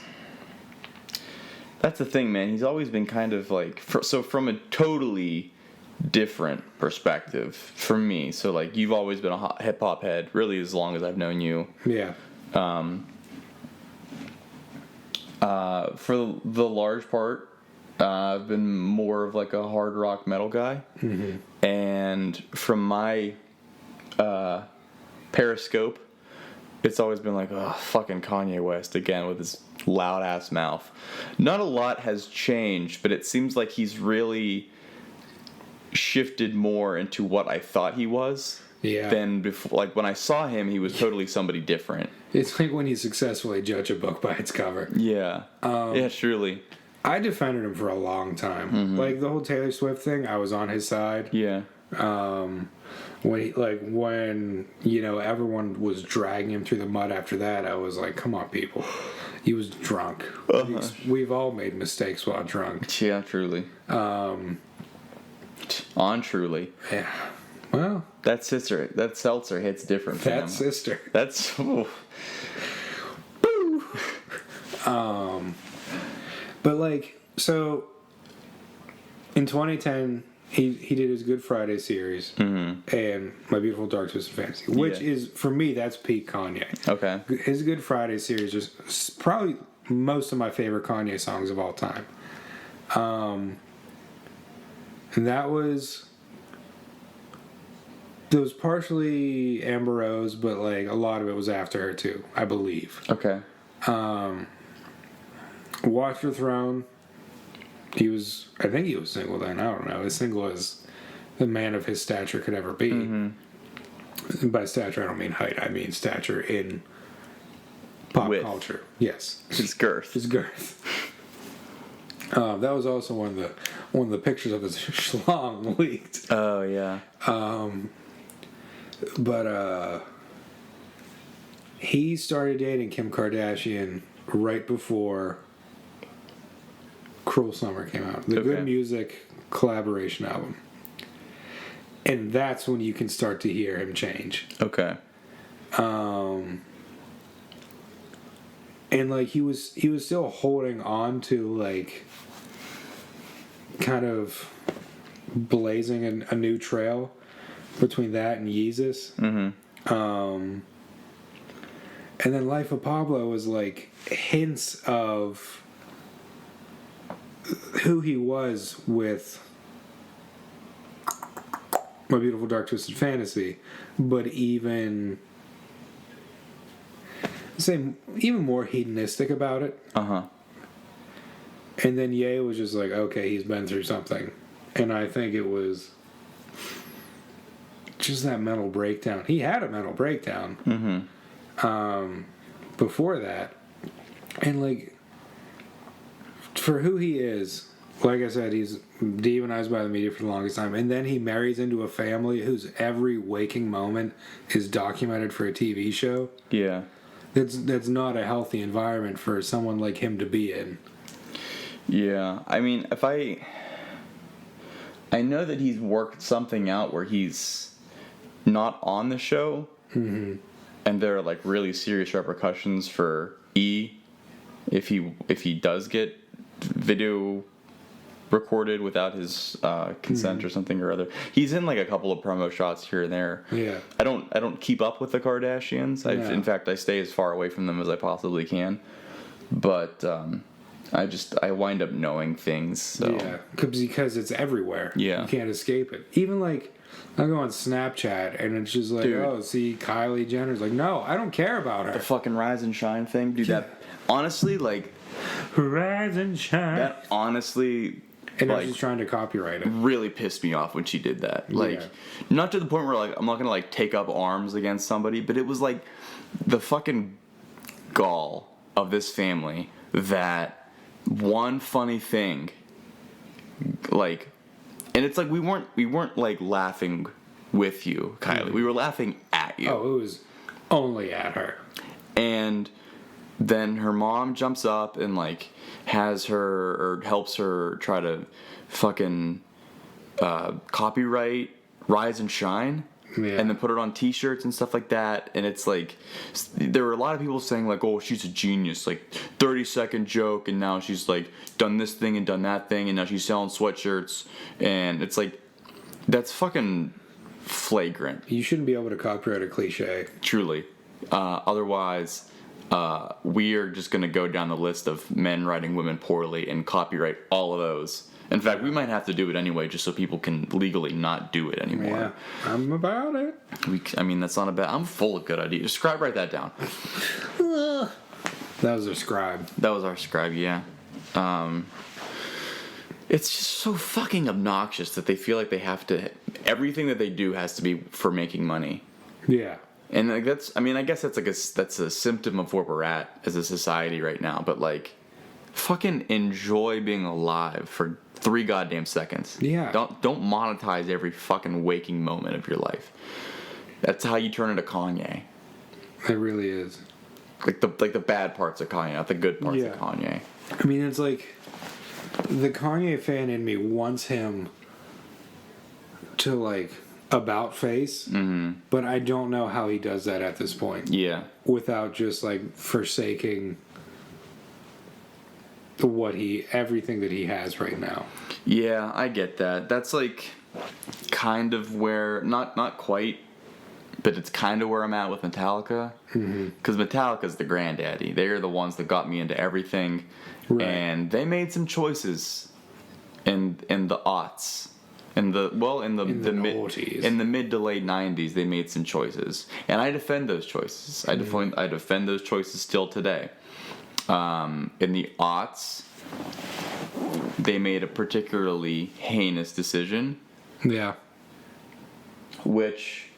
the thing, man. He's always been kind of like, so from a totally different perspective from me. So, like, you've always been a hip hop head, really, as long as I've known you. Yeah. For the large part, I've been more of like a hard rock metal guy. And from my periscope, it's always been like, oh, fucking Kanye West again with his loud ass mouth. Not a lot has changed, but it seems like he's really shifted more into what I thought he was. Yeah. Than before. Like, when I saw him, he was totally somebody different. It's like when you successfully judge a book by its cover. Yeah. Yeah, truly. I defended him for a long time. Like, the whole Taylor Swift thing, I was on his side. Yeah. When you know, everyone was dragging him through the mud after that, I was like, come on, people. He was drunk. We've all made mistakes while drunk. Yeah, truly. On truly. Yeah. Well, that seltzer hits different for him. That sister. That's... Ooh. But, like, so in 2010, he did his Good Friday series and My Beautiful Dark Twisted Fantasy, which is, for me, that's peak Kanye. Okay. His Good Friday series is probably most of my favorite Kanye songs of all time. And that was partially Amber Rose, but, like, a lot of it was after her too, I believe. Okay. Watch Your Throne. I think he was single then. I don't know. As single as the man of his stature could ever be. And by stature, I don't mean height. I mean stature in pop culture. Yes. His girth. His girth. That was also one of the pictures of his schlong leaked. Oh yeah. But he started dating Kim Kardashian right before Cruel Summer came out. The Good Music collaboration album. And that's when you can start to hear him change. Okay. And, like, he was still holding on to, like, kind of blazing a new trail between that and Yeezus. And then Life of Pablo was, like, hints of who he was with My Beautiful Dark Twisted Fantasy, but even more hedonistic about it. And then Ye was just like, okay, he's been through something. And I think it was just that mental breakdown. He had a mental breakdown before that. And, like, for who he is, like I said, he's demonized by the media for the longest time. And then he marries into a family whose every waking moment is documented for a TV show. Yeah. That's not a healthy environment for someone like him to be in. Yeah. I mean, I know that he's worked something out where he's not on the show. And there are, like, really serious repercussions for E if he does get video recorded without his consent or something or other. He's in, like, a couple of promo shots here and there. Yeah. I don't keep up with the Kardashians. In fact, I stay as far away from them as I possibly can. But I wind up knowing things. So. Yeah, because it's everywhere. Yeah. You can't escape it. Even like, I go on Snapchat and it's just like, Dude. oh, see Kylie Jenner's like, no, I don't care about her. The fucking rise and shine thing, dude. That honestly, like, Rise and shine. that honestly, And like, I'm just trying to copyright it. really pissed me off when she did that. Like, Yeah. not to the point where like I'm not gonna like take up arms against somebody, but it was like the fucking gall of this family that one funny thing, like, and it's like we weren't like laughing with you, Kylie. We were laughing at you. Oh, it was only at her. And then her mom jumps up and like has her or helps her try to fucking copyright Rise and Shine. Yeah. And then put it on t-shirts and stuff like that. And it's like, there were a lot of people saying like, oh, she's a genius, like 30-second joke. And now she's like done this thing and done that thing. And now she's selling sweatshirts. And it's like, that's fucking flagrant. You shouldn't be able to copyright a cliche. Truly. Otherwise, we are just going to go down the list of men writing women poorly and copyright all of those. In fact, we might have to do it anyway just so people can legally not do it anymore. Yeah, I'm about it. I mean, that's not a bad... I'm full of good ideas. Scribe, write that down. That was a scribe. That was our scribe, yeah. It's just so fucking obnoxious that they feel like they have to... Everything that they do has to be for making money. Yeah. And like that's... I mean, I guess that's a symptom of where we're at as a society right now. But like, fucking enjoy being alive for 3 goddamn seconds. Yeah. Don't monetize every fucking waking moment of your life. That's how you turn into Kanye. It really is. Like the bad parts of Kanye, not the good parts of Kanye. I mean, it's like the Kanye fan in me wants him to like about face, but I don't know how he does that at this point. Yeah. Without just like forsaking everything that he has right now. Yeah, I get that. That's like kind of where not quite, but it's kind of where I'm at with Metallica. Because Metallica's the granddaddy. They are the ones that got me into everything, Right. and they made some choices in the aughts. In the mid to late 90s, they made some choices, and I defend those choices. I defend those choices still today. In the aughts, they made a particularly heinous decision, Yeah. which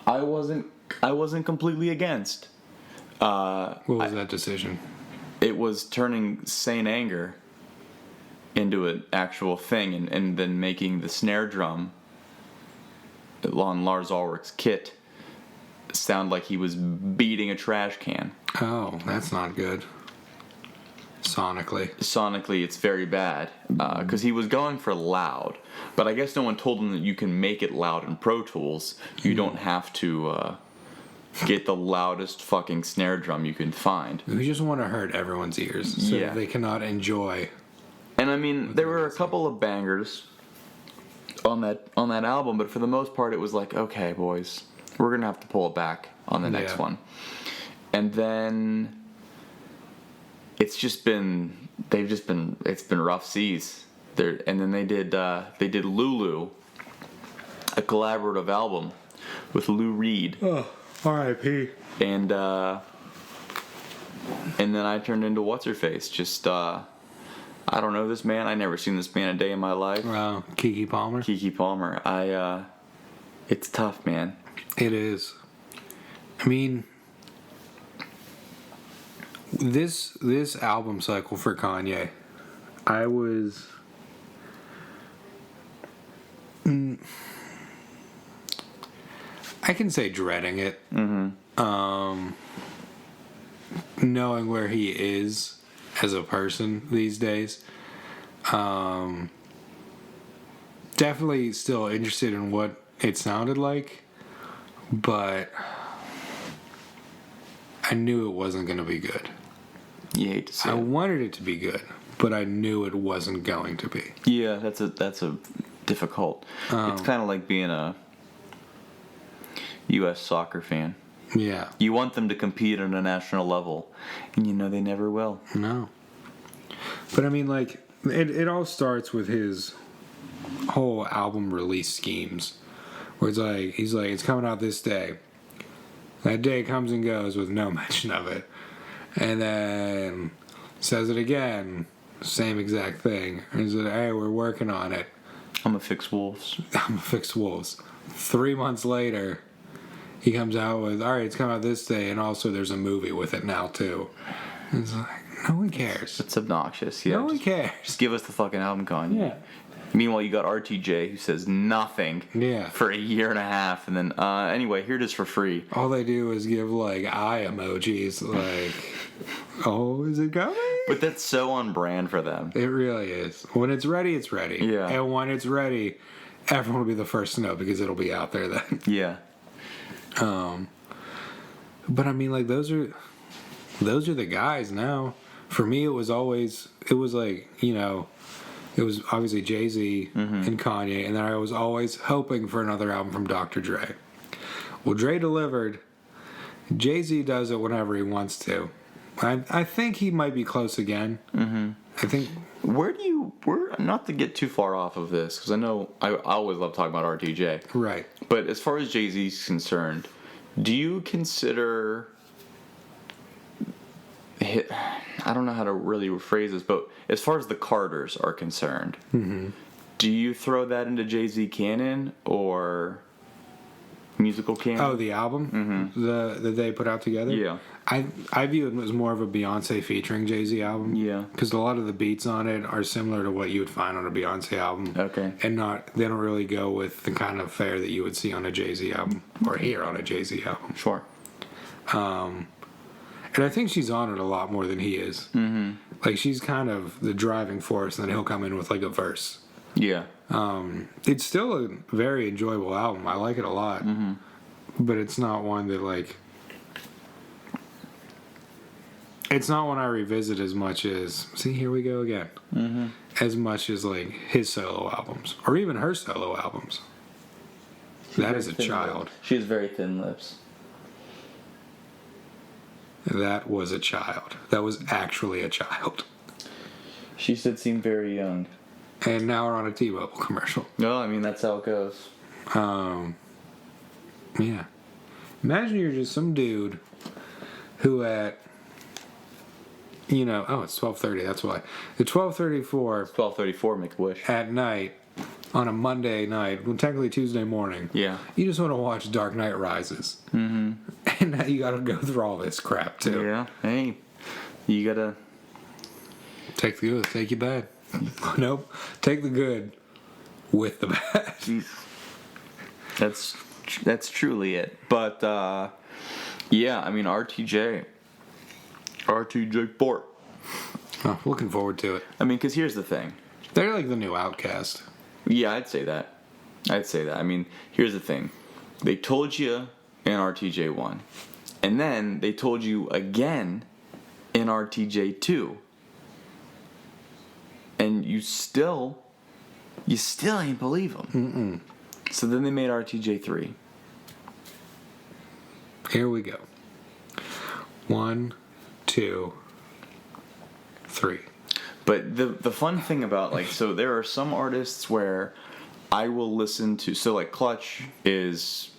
I wasn't completely against. What was that decision? It was turning Saint Anger into an actual thing, and then making the snare drum on Lars Ulrich's kit sound like he was beating a trash can. Oh, that's not good. Sonically, it's very bad, because he was going for loud, but I guess no one told him that you can make it loud in Pro Tools. You don't have to get the loudest fucking snare drum you can find. We just want to hurt everyone's ears so Yeah. they cannot enjoy. And I mean, there were a couple of bangers on that album, but for the most part, it was like, okay, boys, we're gonna have to pull it back on the next one. And then it's been rough seas. And then they did Lulu, a collaborative album with Lou Reed. Oh, R.I.P. And then I turned into what's her face. Just I don't know this man. I never seen this man a day in my life. Kiki Palmer. Kiki Palmer. It's tough, man. It is. I mean, this album cycle for Kanye, I was. I can say dreading it. Knowing where he is as a person these days. Definitely still interested in what it sounded like, but I knew it wasn't going to be good. You hate to see I it. wanted it to be good, but I knew it wasn't going to be. Yeah, that's a difficult. It's kind of like being a U.S. soccer fan. Yeah. You want them to compete on a national level, and you know they never will. No. But I mean, like, it all starts with his whole album release schemes. Where it's like, he's like, it's coming out this day. That day comes and goes with no mention of it. And then says it again, same exact thing. And he's like, hey, we're working on it. I'm gonna fix wolves. I'm gonna fix wolves. 3 months later, he comes out with, all right, it's coming out this day, and also there's a movie with it now, too. And it's like, no one cares. It's obnoxious. Yeah, No one just cares. give us the fucking album, Kanye. Yeah. Meanwhile, you got RTJ who says nothing Yeah. for a year and a half, and then anyway, here it is for free. All they do is give, like, eye emojis, like, oh, is it coming? But that's so on brand for them. It really is. When it's ready, it's ready. Yeah. And when it's ready, everyone will be the first to know because it'll be out there then. Yeah. But I mean, like, those are the guys now. For me, it was like, you know, it was obviously Jay-Z and Kanye, and then I was always hoping for another album from Dr. Dre. Well, Dre delivered. Jay-Z does it whenever he wants to. I think he might be close again. Mm-hmm. I think. Where not to get too far off of this, because I know I always love talking about RTJ. Right. But as far as Jay-Z is concerned, do you consider I don't know how to really rephrase this, but as far as the Carters are concerned, do you throw that into Jay-Z canon or musical canon? Oh, the album that they put out together? Yeah. I view it as more of a Beyonce featuring Jay-Z album. Yeah. Because a lot of the beats on it are similar to what you would find on a Beyonce album. Okay. And they don't really go with the kind of fare that you would see on a Jay-Z album or hear on a Jay-Z album. Sure. And I think she's on it a lot more than he is. Mm-hmm. Like, she's kind of the driving force, and then he'll come in with, like, a verse. Yeah. It's still a very enjoyable album. I like it a lot. Mm-hmm. But it's not one that, like... It's not one I revisit as much as... See, here we go again. Mm-hmm. As much as, like, his solo albums. Or even her solo albums. That is a child. She has very thin lips. That was a child. That was actually a child. She did seem very young. And now we're on a T-Mobile commercial. No, I mean, that's how it goes. Yeah. Imagine you're just some dude who at, you know, it's 12:30, that's why. At 12:34... 12:34, Make-A-Wish. At night, on a Monday night, well, technically Tuesday morning. Yeah. You just want to watch Dark Knight Rises. Mm-hmm. And now you got to go through all this crap, too. Yeah. Hey, you got to... Take the good, take your bad. Nope. Take the good with the bad. That's truly it. But, yeah, I mean, RTJ Port. Oh, looking forward to it. I mean, because here's the thing. They're like the new Outcast. Yeah, I'd say that. I mean, here's the thing. They told you in RTJ 1. And then they told you again in RTJ 2. And you still ain't believe them. Mm-mm. So then they made RTJ 3. Here we go. 1, 2, 3. But the fun thing about, like, so there are some artists where I will listen to, so like Clutch is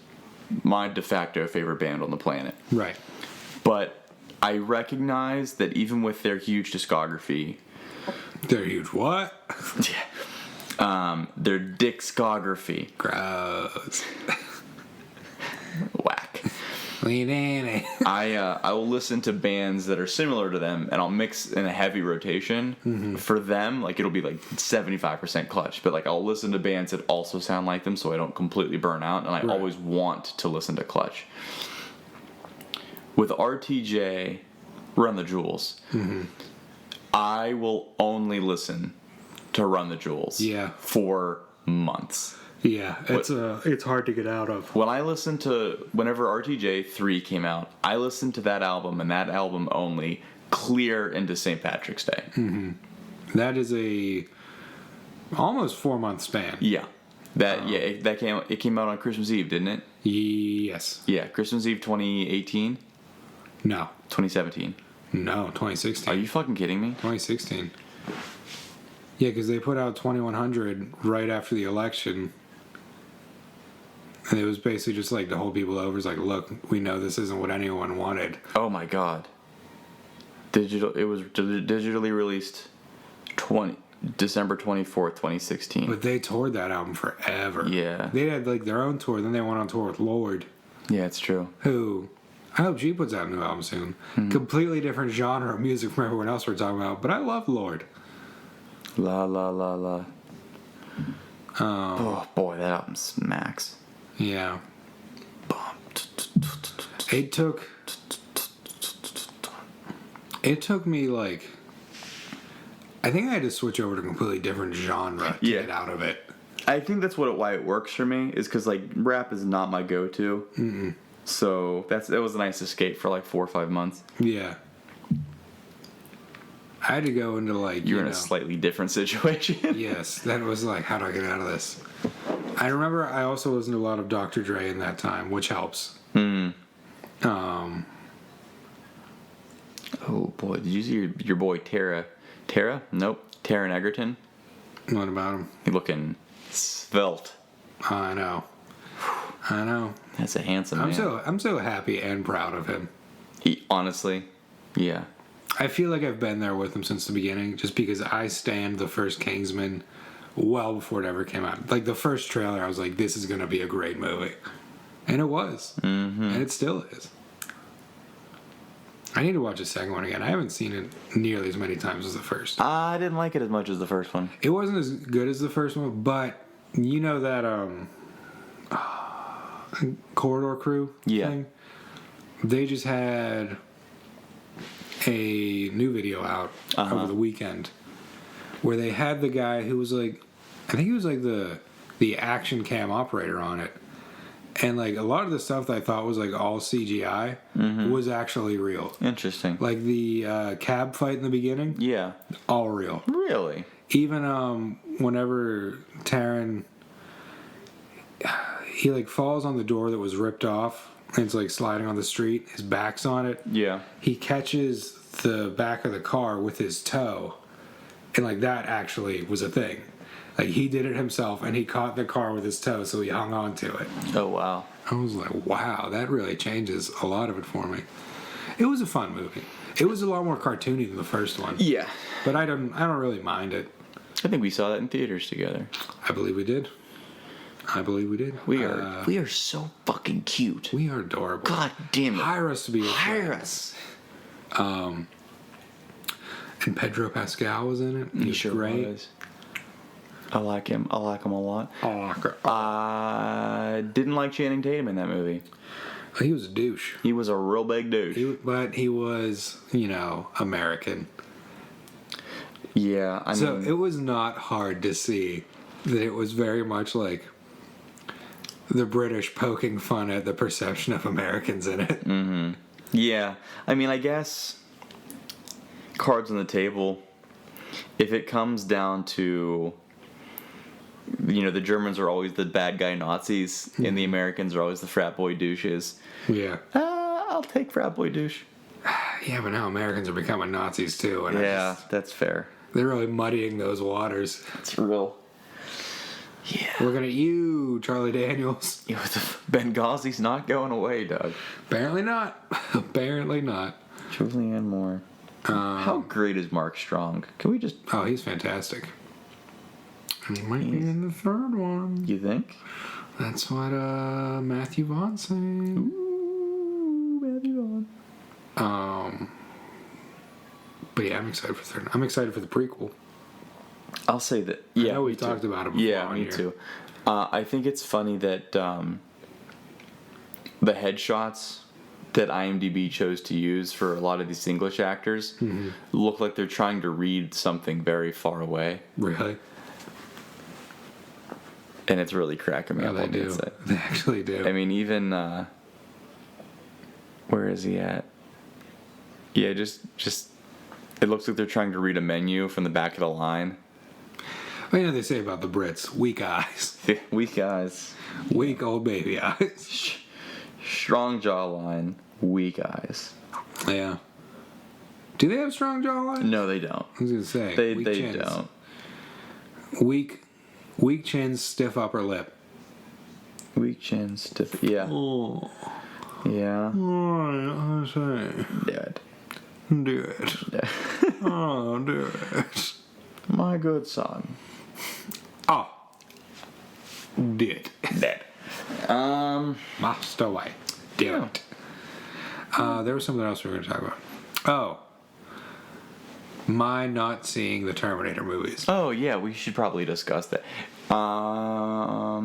my de facto favorite band on the planet. Right. But I recognize that even with their huge discography, They're huge what? their discography, Gross. whack. Lean in. I will listen to bands that are similar to them, and I'll mix in a heavy rotation. Mm-hmm. For them, like, it'll be like 75% Clutch, but like I'll listen to bands that also sound like them, so I don't completely burn out. And I always want to listen to Clutch. With RTJ, Run the Jewels, I will only listen to Run the Jewels. Yeah. For months. Yeah, it's hard to get out of. Whenever RTJ 3 came out, I listened to that album and that album only clear into St. Patrick's Day. Mm-hmm. That is a almost 4-month span. Yeah. It came out on Christmas Eve, didn't it? Yes. Yeah, Christmas Eve 2018, No. 2017. No, 2016. Are you fucking kidding me? 2016. Yeah, because they put out 2100 right after the election. And it was basically just like to hold people over. It's like, look, we know this isn't what anyone wanted. Oh my god. It was digitally released December 24th, 2016. But they toured that album forever. Yeah. They had like their own tour. Then they went on tour with Lord, Yeah, it's true. who I hope she puts out a new album soon. Completely different genre of music from everyone else we're talking about. But I love Lord. La la la la. Oh boy, that album smacks. Yeah. It took me like, I think I had to switch over to a completely different genre to Yeah. get out of it. I think that's why it works for me, is because like rap is not my go-to. Mm-mm. So that was a nice escape for like 4 or 5 months. Yeah. I had to go into like, You're in a slightly different situation. Yes, that was like, how do I get out of this? I remember I also listened to a lot of Dr. Dre in that time, which helps. Oh boy, did you see your boy Tara? Tara? Nope. Taron Egerton. What about him? He looking svelte. I know. That's a handsome man. I'm so happy and proud of him. He honestly, yeah. I feel like I've been there with him since the beginning, just because I stand the first Kingsman well before it ever came out. Like the first trailer, I was like, this is going to be a great movie. And it was. Mm-hmm. And it still is. I need to watch the second one again. I haven't seen it nearly as many times as the first. I didn't like it as much as the first one. It wasn't as good as the first one, but you know that Corridor Crew thing? They just had a new video out over the weekend where they had the guy who was like, I think he was like the action cam operator on it, and like a lot of the stuff that I thought was like all CGI was actually real. Interesting. Like the cab fight in the beginning, Yeah. all real. Really? Even whenever Taron, he like falls on the door that was ripped off and it's like sliding on the street, his back's on it. Yeah. He catches the back of the car with his toe, and like that actually was a thing. Like he did it himself, and he caught the car with his toe, so he hung on to it. Oh wow. I was like, wow, that really changes a lot of it for me. It was a fun movie. It was a lot more cartoony than the first one. Yeah. But I don't really mind it. I think we saw that in theaters together. I believe we did. We are so fucking cute. We are adorable. God damn it. Hire us to be your Hire friend. us. And Pedro Pascal was in it. He was sure great. was. I like him. I like him a lot. Oh, I didn't like Channing Tatum in that movie. he was a douche. He was a real big douche. But he was, American. Yeah, I So mean, it was not hard to see that it was very much like the British poking fun at the perception of Americans in it. Mm-hmm. Yeah, I mean, I guess cards on the table. If it comes down to, the Germans are always the bad guy Nazis, and the Americans are always the frat boy douches. Yeah. I'll take frat boy douche. Yeah, but now Americans are becoming Nazis too. And Yeah, that's fair. they're really muddying those waters. That's real. Yeah. Looking at you, Charlie Daniels. Benghazi's not going away, Doug. Apparently not. Apparently not. Julianne Moore. How great is Mark Strong? Can we just... Oh, he's fantastic. And he might be in the third one. You think? That's what Matthew Vaughn said. Ooh, Matthew Vaughn. But yeah, I'm excited for the third. I'm excited for the prequel. I'll say that. Yeah, I know me we've too. talked about it before. Yeah, on me here. too. I think it's funny that the headshots that IMDb chose to use for a lot of these English actors look like they're trying to read something very far away. Really? And it's really cracking me Yeah, up. they on the do. inside. They actually do. I mean, even where is he at? Yeah, just it looks like they're trying to read a menu from the back of the line. I know they say about the Brits, weak eyes. Weak eyes. Weak old baby eyes. Strong jawline. Weak eyes. Yeah. Do they have strong jawline? No, they don't. I was going to say. They weak chins. don't. Weak chins, stiff upper lip. Weak chin, stiff. Yeah. Oh. Yeah. Oh, I say. Dead. Do it. Oh, do it. My good son. Oh. Did. Dead. Master way. Do it. There was something else we were going to talk about. Oh. My not seeing the Terminator movies. Oh yeah, we should probably discuss that. I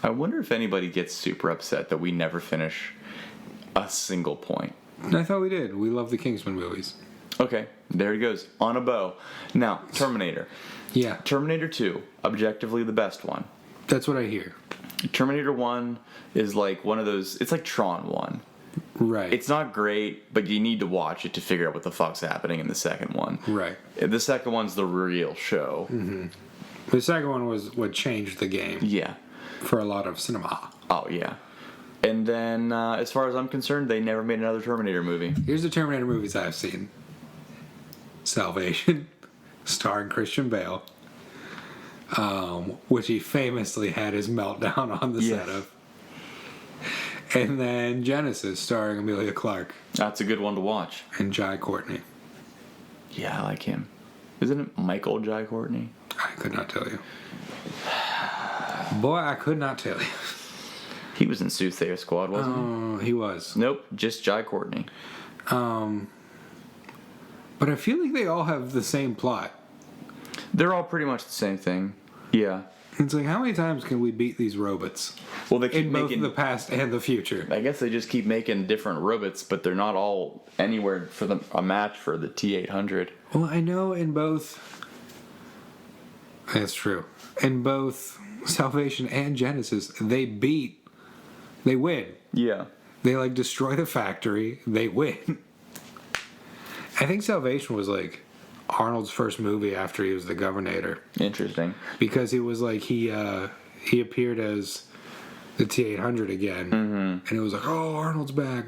wonder if anybody gets super upset that we never finish a single point. I thought we did. We love the Kingsman movies. Okay, there he goes. On a bow. Now, Terminator. Yeah. Terminator 2, objectively the best one. That's what I hear. Terminator 1 is like one of those, it's like Tron 1. Right. It's not great, but you need to watch it to figure out what the fuck's happening in the second one. Right. The second one's the real show. Mm-hmm. The second one was what changed the game. Yeah. For a lot of cinema. Oh, yeah. And then, as far as I'm concerned, they never made another Terminator movie. Here's the Terminator movies I've seen. Salvation, starring Christian Bale, which he famously had his meltdown on the set of. And then Genesis, starring Emilia Clarke. That's a good one to watch. And Jai Courtney. Yeah, I like him. Isn't it Michael Jai Courtney? I could not tell you. Boy, I could not tell you. He was in Soothsayer Squad, wasn't he? He was. Nope, just Jai Courtney. But I feel like they all have the same plot. They're all pretty much the same thing. Yeah. It's like, how many times can we beat these robots? Well, they keep in making both the past and the future. I guess they just keep making different robots, but they're not all anywhere for a match for the T-800. Well, I know in both. That's true. In both Salvation and Genesis, they win. Yeah. They like destroy the factory. They win. I think Salvation was like Arnold's first movie after he was the Governor. Interesting. Because it was like he appeared as the T-800 again, and it was like, oh, Arnold's back.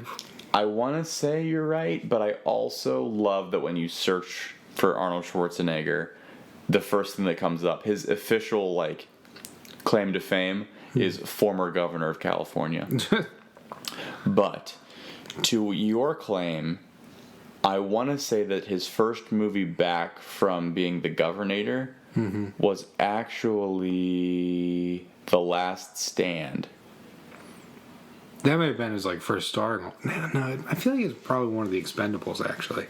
I want to say you're right, but I also love that when you search for Arnold Schwarzenegger, the first thing that comes up, his official like claim to fame is former governor of California. But to your claim, I want to say that his first movie back from being the governor was actually The Last Stand. That might have been his like first starring. No, I feel like it's probably one of the Expendables actually.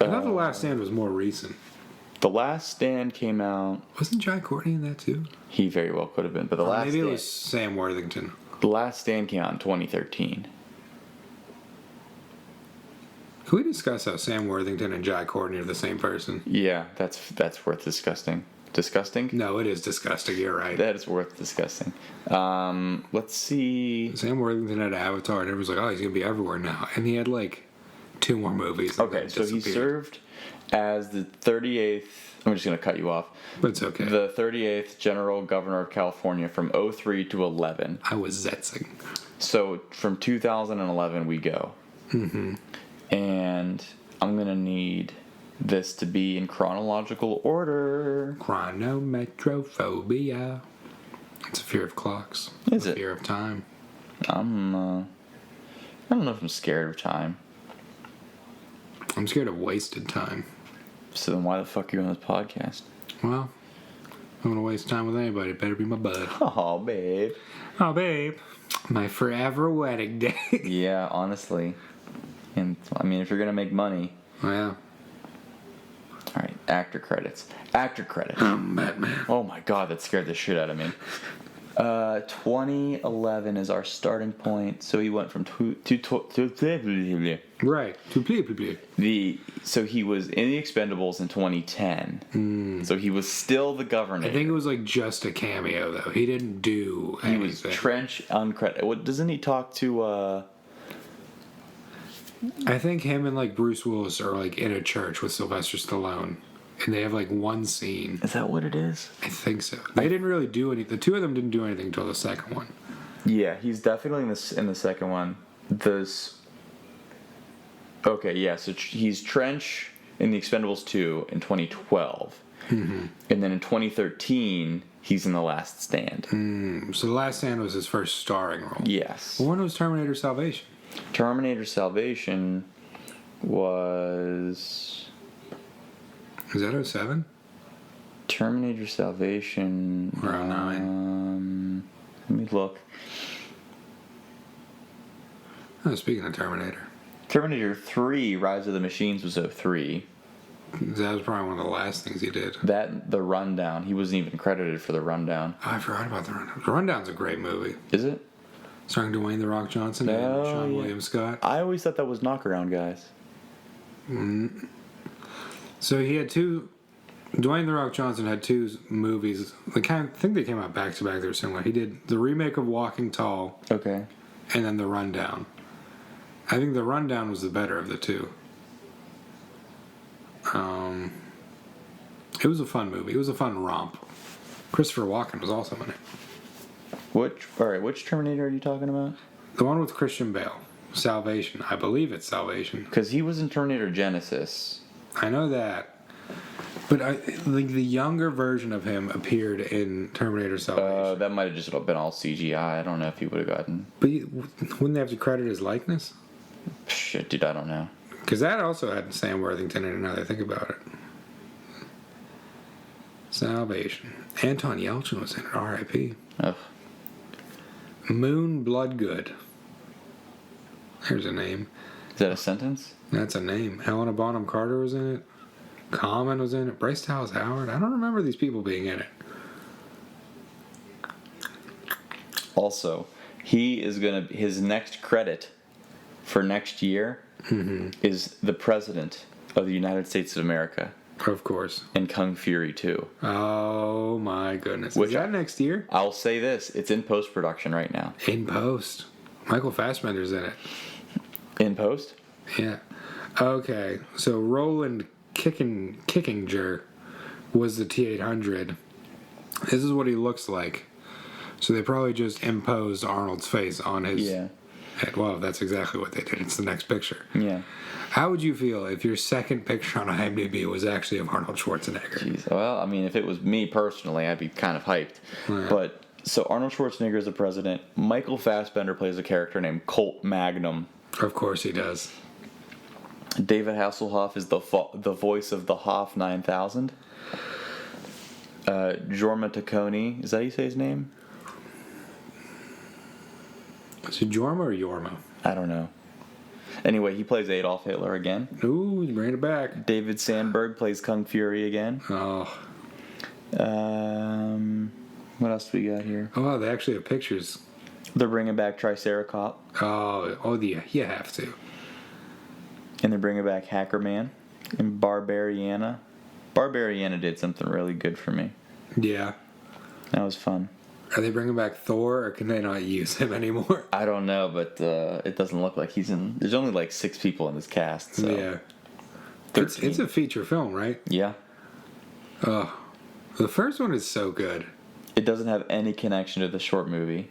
I thought The Last Stand was more recent. The Last Stand came out. Wasn't Jai Courtney in that too? He very well could have been, but Maybe it was Sam Worthington. The Last Stand came out in 2013. Can we discuss how Sam Worthington and Jai Courtney are the same person? Yeah, that's worth discussing. Disgusting? No, it is disgusting. You're right. That is worth discussing. Let's see. Sam Worthington had Avatar, and everyone's like, "Oh, he's gonna be everywhere now," and he had like 2 more movies. Okay, so he served as the 38th. I'm just gonna cut you off. But it's okay. The 38th General Governor of California from 03 to 11. I was zetzing. So from 2011 we go. Mm-hmm. And I'm gonna need this to be in chronological order. Chronometrophobia. It's a fear of clocks. Is it? Fear of time. I don't know if I'm scared of time. I'm scared of wasted time. So then why the fuck are you on this podcast? Well, I'm gonna waste time with anybody. It better be my bud. Oh, babe. Oh, babe. My forever wedding day. Yeah, honestly. And I mean, if you're gonna make money. Oh, yeah. All right, actor credits. I'm Batman. Oh my god, that scared the shit out of me. 2011 is our starting point, so he went from Right. So he was in the Expendables in 2010. So he was still the governor. I think it was like just a cameo though. He didn't do anything. He was trench uncredited. What doesn't he talk to? I think him and like Bruce Willis are like in a church with Sylvester Stallone. and they have like one scene. Is that what it is? I think so. They didn't really do any. The two of them didn't do anything until the second one. Yeah, he's definitely in the second one. Okay, yeah. So he's Trench in the Expendables 2 in 2012, and then in 2013 he's in The Last Stand. So The Last Stand was his first starring role. Yes. Well, when was Terminator Salvation? Terminator Salvation was. Is that 07? Terminator Salvation. Or 09? Let me look. Oh, speaking of Terminator. Terminator 3, Rise of the Machines was 03. That was probably one of the last things he did. The Rundown. He wasn't even credited for The Rundown. Oh, I forgot about The Rundown. The Rundown's a great movie. Is it? Starring Dwayne "The Rock" Johnson and Oh, Sean yeah. William Scott. I always thought that was Knockaround Guys. So he had two. Dwayne "The Rock" Johnson had two movies. I think they came out back to back. They were similar. He did the remake of Walking Tall, Okay. and then The Rundown. I think The Rundown was the better of the two. It was a fun movie. It was a fun romp. Christopher Walken was also in it. Which Terminator are you talking about? The one with Christian Bale. Salvation. I believe it's Salvation. Because he was in Terminator Genesis. I know that. But the younger version of him appeared in Terminator Salvation. That might have just been all CGI. I don't know if he would have gotten. But wouldn't they have to credit his likeness? Shit, dude, I don't know. Because that also had Sam Worthington in it, now that I think about it. Salvation. Anton Yelchin was in it, R.I.P. Ugh. Moon Bloodgood. There's a name. Is that a sentence? That's a name. Helena Bonham Carter was in it. Common was in it. Bryce Dallas Howard. I don't remember these people being in it. Also, his next credit for next year is the President of the United States of America Of course. in Kung Fury 2. Oh my goodness. Which Is that next year? I'll say this, it's in post-production right now. In post. Michael Fassbender's in it. In post? Yeah. Okay. So Roland Kickinger was the T-800. This is what he looks like. So they probably just imposed Arnold's face on his Yeah. head. Well, that's exactly what they did. It's the next picture. Yeah. How would you feel if your second picture on IMDb was actually of Arnold Schwarzenegger? Jeez. Well, I mean, if it was me personally, I'd be kind of hyped. Yeah. But, so Arnold Schwarzenegger is the president. Michael Fassbender plays a character named Colt Magnum. Of course he does. David Hasselhoff is the voice of the Hoff 9000. Jorma Taccone, is that how you say his name? Is it Jorma or Yorma? I don't know. Anyway, he plays Adolf Hitler again. Ooh, he's bringing it back. David Sandberg plays Kung Fury again. Oh. What else do we got here? Oh, wow, they actually have pictures. They're bringing back Triceracop. Oh, yeah, you have to. And they're bringing back Hacker Man and Barbariana. Barbariana did something really good for me. Yeah. That was fun. Are they bringing back Thor, or can they not use him anymore? I don't know, but it doesn't look like he's in. There's only like 6 people in this cast. So Yeah. It's a feature film, right? Yeah. Oh. The first one is so good. It doesn't have any connection to the short movie.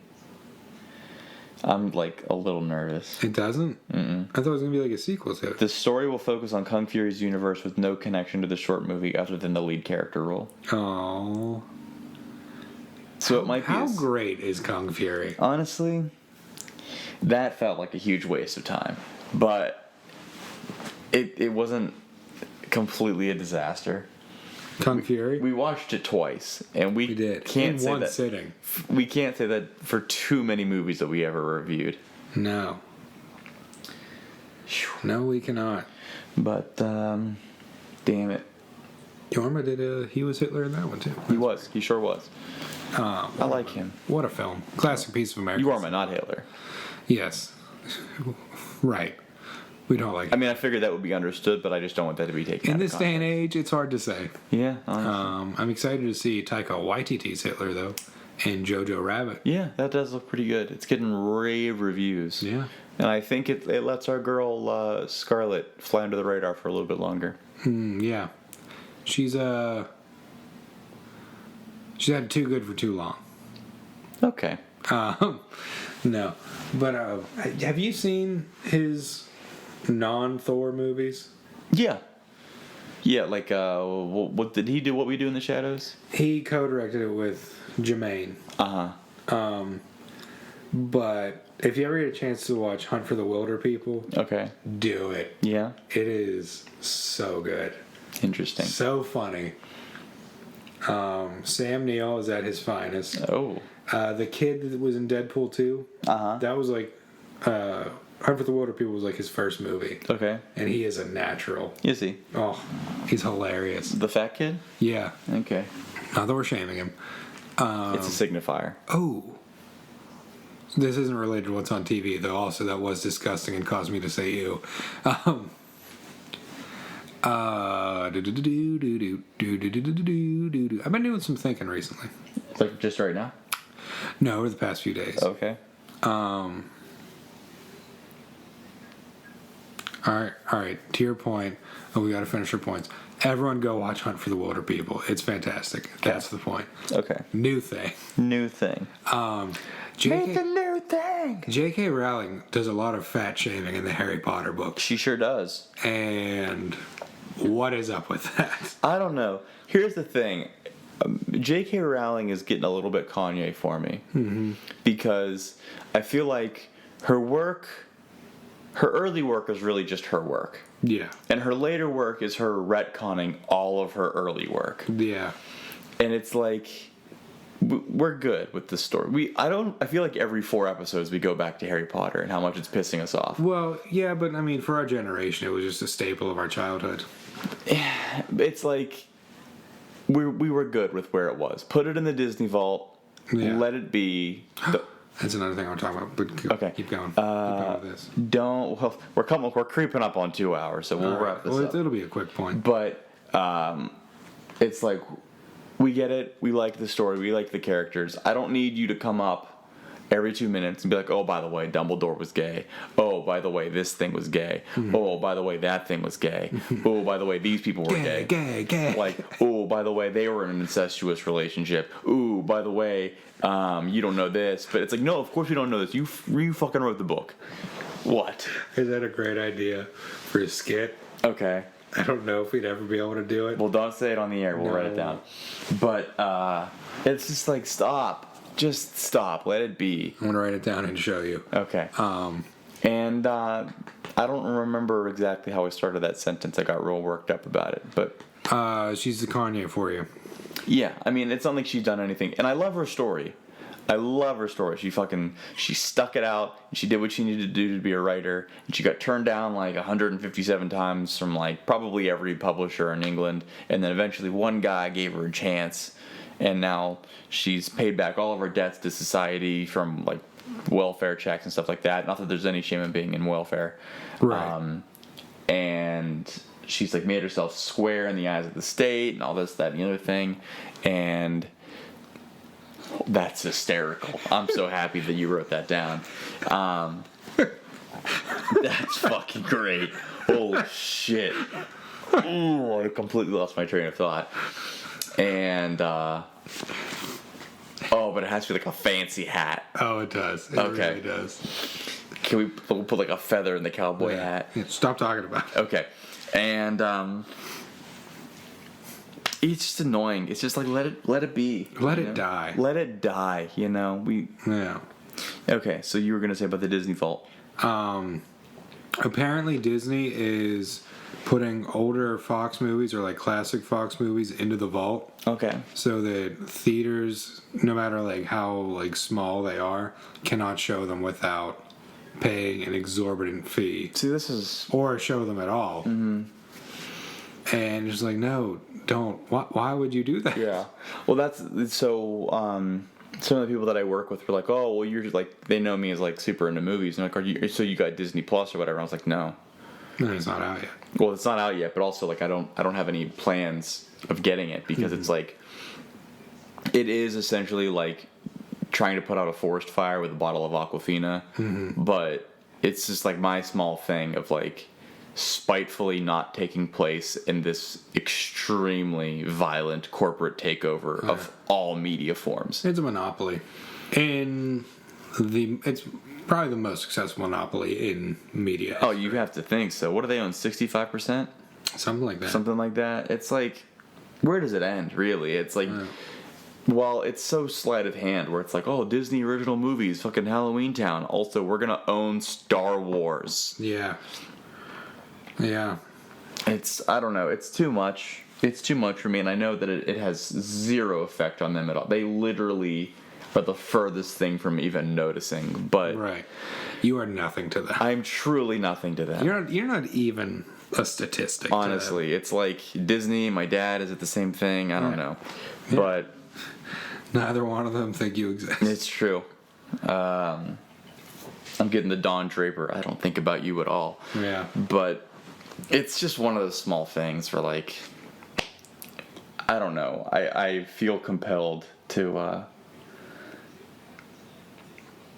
I'm like a little nervous. It doesn't? I thought it was going to be like a sequel to it. The story will focus on Kung Fury's universe with no connection to the short movie other than the lead character role. Oh. So it might be. How great is Kung Fury? Honestly, that felt like a huge waste of time. But it wasn't completely a disaster. Kung Fury? We watched it twice, and we did. Can't In say one that, sitting. We can't say that for too many movies that we ever reviewed. No. No, we cannot. But damn it, Yorma did he was Hitler in that one too. he was. He sure was. I I like him. What a film. Classic piece of America. You are my not Hitler. Yes. Right. We don't like I mean, I figured that would be understood, but I just don't want that to be taken in out of this day and context. age, it's hard to say. Yeah, honestly. I'm excited to see Taika Waititi's Hitler, though, and Jojo Rabbit. Yeah, that does look pretty good. It's getting rave reviews. Yeah. And I think it lets our girl Scarlett fly under the radar for a little bit longer. Yeah. She's had Too Good for Too Long. Okay. No, but have you seen his non-Thor movies? Yeah. Yeah, like what did he do? What We Do in the Shadows? He co-directed it with Jermaine. But if you ever get a chance to watch Hunt for the Wilder People, Okay. do it. Yeah. It is so good. Interesting. So funny. Sam Neill is at his finest. Oh. The kid that was in Deadpool 2, that was like, Hunt for the Wilder People was like his first movie. Okay. And he is a natural. Is he? Oh, he's hilarious. The fat kid? Yeah. Okay. Not that we're shaming him. It's a signifier. Oh. This isn't related to what's on TV, though. Also, that was disgusting and caused me to say ew. I've been doing some thinking recently. Like just right now? No, over the past few days. Okay. All right. To your point, we got to finish our points. Everyone go watch Hunt for the Wilder People. It's fantastic. That's the point. Okay. New thing. New thing. Make a new thing. JK Rowling does a lot of fat shaming in the Harry Potter books. She sure does. And what is up with that? I don't know. Here's the thing. JK Rowling is getting a little bit Kanye for me. Mm-hmm. Because I feel like her early work is really just her work. Yeah. And her later work is her retconning all of her early work. Yeah. And it's like, we're good with this story. I feel like every 4 episodes we go back to Harry Potter and how much it's pissing us off. Well, yeah, but I mean, for our generation, it was just a staple of our childhood. It's like, we were good with where it was. Put it in the Disney vault. Yeah. Let it be. That's another thing I want to talk about, but Okay. keep going. Keep going with this. We're creeping up on 2 hours, so we'll wrap this up. It'll be a quick point. But it's like, we get it. We like the story. We like the characters. I don't need you to come up every 2 minutes and be like, oh, by the way, Dumbledore was gay. Oh, by the way, this thing was gay. Mm-hmm. Oh, by the way, that thing was gay. Oh, by the way, these people were gay. Gay. Like, oh, by the way, they were in an incestuous relationship. Ooh, by the way, you don't know this. But it's like, no, of course we don't know this. You fucking wrote the book. What? Is that a great idea for a skit? Okay. I don't know if we'd ever be able to do it. Well, don't say it on the air. We'll write it down. But it's just like, stop. Just stop. Let it be. I'm going to write it down and show you. Okay. And I don't remember exactly how I started that sentence. I got real worked up about it. But she's the Kanye for you. yeah, I mean, it's not like she's done anything. And I love her story. She stuck it out, and she did what she needed to do to be a writer, and she got turned down like 157 times from like probably every publisher in England, and then eventually one guy gave her a chance, and now she's paid back all of her debts to society from like welfare checks and stuff like that. Not that there's any shame in being in welfare. Right. And she's like made herself square in the eyes of the state and all this, that, and the other thing, and that's hysterical. I'm so happy that you wrote that down. That's fucking great. Holy shit. Ooh, I completely lost my train of thought. And, but it has to be like a fancy hat. Oh, it does. It really does. Can we put like a feather in the cowboy hat? Yeah, stop talking about it. Okay. And, it's just annoying. It's just like let it be. Let it die. Let it die. You know Yeah. Okay, so you were gonna say about the Disney vault. Apparently Disney is putting older Fox movies or like classic Fox movies into the vault. Okay. So that theaters, no matter like how like small they are, cannot show them without paying an exorbitant fee. See, this is Or show them at all. Mm-hmm. And it's like, no, don't. Why would you do that? yeah. Well, that's so. Some of the people that I work with were like, "Oh, well, you're like," they know me as like super into movies, and like, so you got Disney Plus or whatever? I was like, no. No, it's not out yet. Well, it's not out yet, but also like I don't have any plans of getting it because it's like, it is essentially like trying to put out a forest fire with a bottle of Aquafina, but it's just like my small thing of like, spitefully not taking place in this extremely violent corporate takeover of all media forms. It's a monopoly. It's probably the most successful monopoly in media. Oh, you have to think so. What do they own? 65%? Something like that. Something like that. It's like, where does it end, really? It's like, well, it's so sleight of hand where it's like, oh, Disney original movies, fucking Halloween Town. Also, we're going to own Star Wars. Yeah. Yeah. I don't know. It's too much. It's too much for me, and I know that it has zero effect on them at all. They literally are the furthest thing from even noticing, but Right. You are nothing to them. I'm truly nothing to them. You're not even a statistic. Honestly, it's like Disney, my dad, is it the same thing? I don't know. Yeah. But Neither one of them think you exist. it's true. I'm getting the Don Draper, I don't think about you at all. Yeah. But it's just one of those small things where, like, I don't know. I feel compelled to...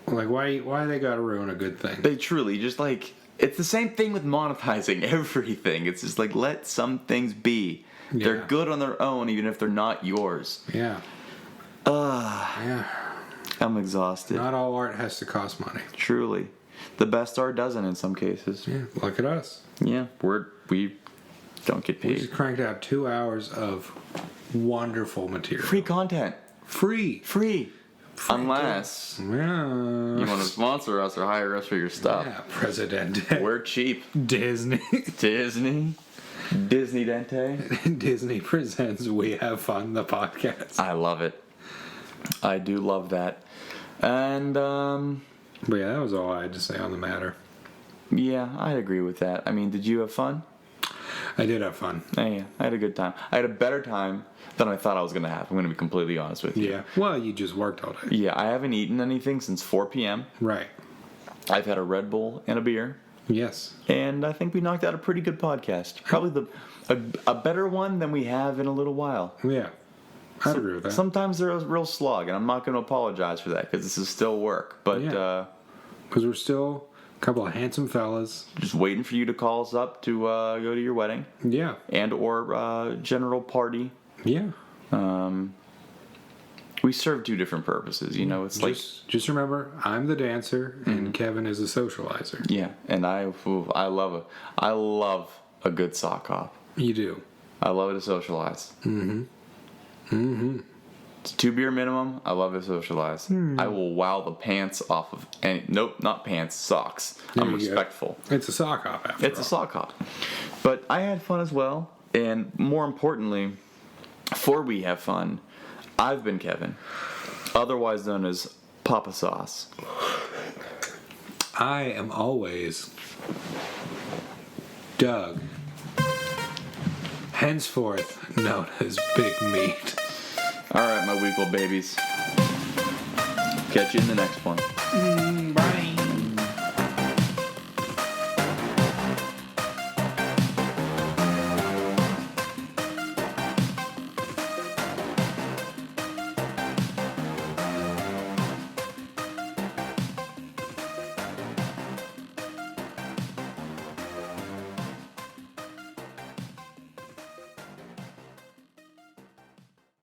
Like, why they gotta ruin a good thing? They truly just, like... It's the same thing with monetizing everything. It's just like, let some things be. Yeah. They're good on their own, even if they're not yours. Yeah. Yeah. I'm exhausted. Not all art has to cost money. Truly. The best art doesn't in some cases. Yeah. Look at us. Yeah, we don't get We paid. just cranked out 2 hours of wonderful material. Free content. Free. Unless Yeah. you want to sponsor us or hire us for your stuff. Yeah, President. We're cheap. Disney. Disney Dente. Disney presents We Have Fun, the podcast. I love it. I do love that. And, But yeah, that was all I had to say on the matter. yeah, I agree with that. I mean, did you have fun? I did have fun. Yeah, I had a good time. I had a better time than I thought I was going to have. I'm going to be completely honest with you. Yeah. Well, you just worked all day. Yeah, I haven't eaten anything since 4 p.m. Right. I've had a Red Bull and a beer. Yes. And I think we knocked out a pretty good podcast. Probably a better one than we have in a little while. Yeah. I'd agree with that. Sometimes they're a real slog, and I'm not going to apologize for that because this is still work. But Yeah. Because we're still a couple of handsome fellas. just waiting for you to call us up to go to your wedding Yeah. and or general party. Yeah. We serve two different purposes, you know. It's like Just remember, I'm the dancer and Kevin is the socializer. yeah, and I love a good sock hop. You do. I love it to socialize. It's 2 beer minimum. I love to socialize. I will wow the pants off of any. Nope, not pants. Socks. I'm you go. respectful. It's a sock hop after It's all. a sock hop. But I had fun as well, and more importantly, before we have fun, I've been Kevin, otherwise known as Papa Sauce. I am always Doug, henceforth known as Big Meat. All right, my weekly babies. Catch you in the next one. Bye.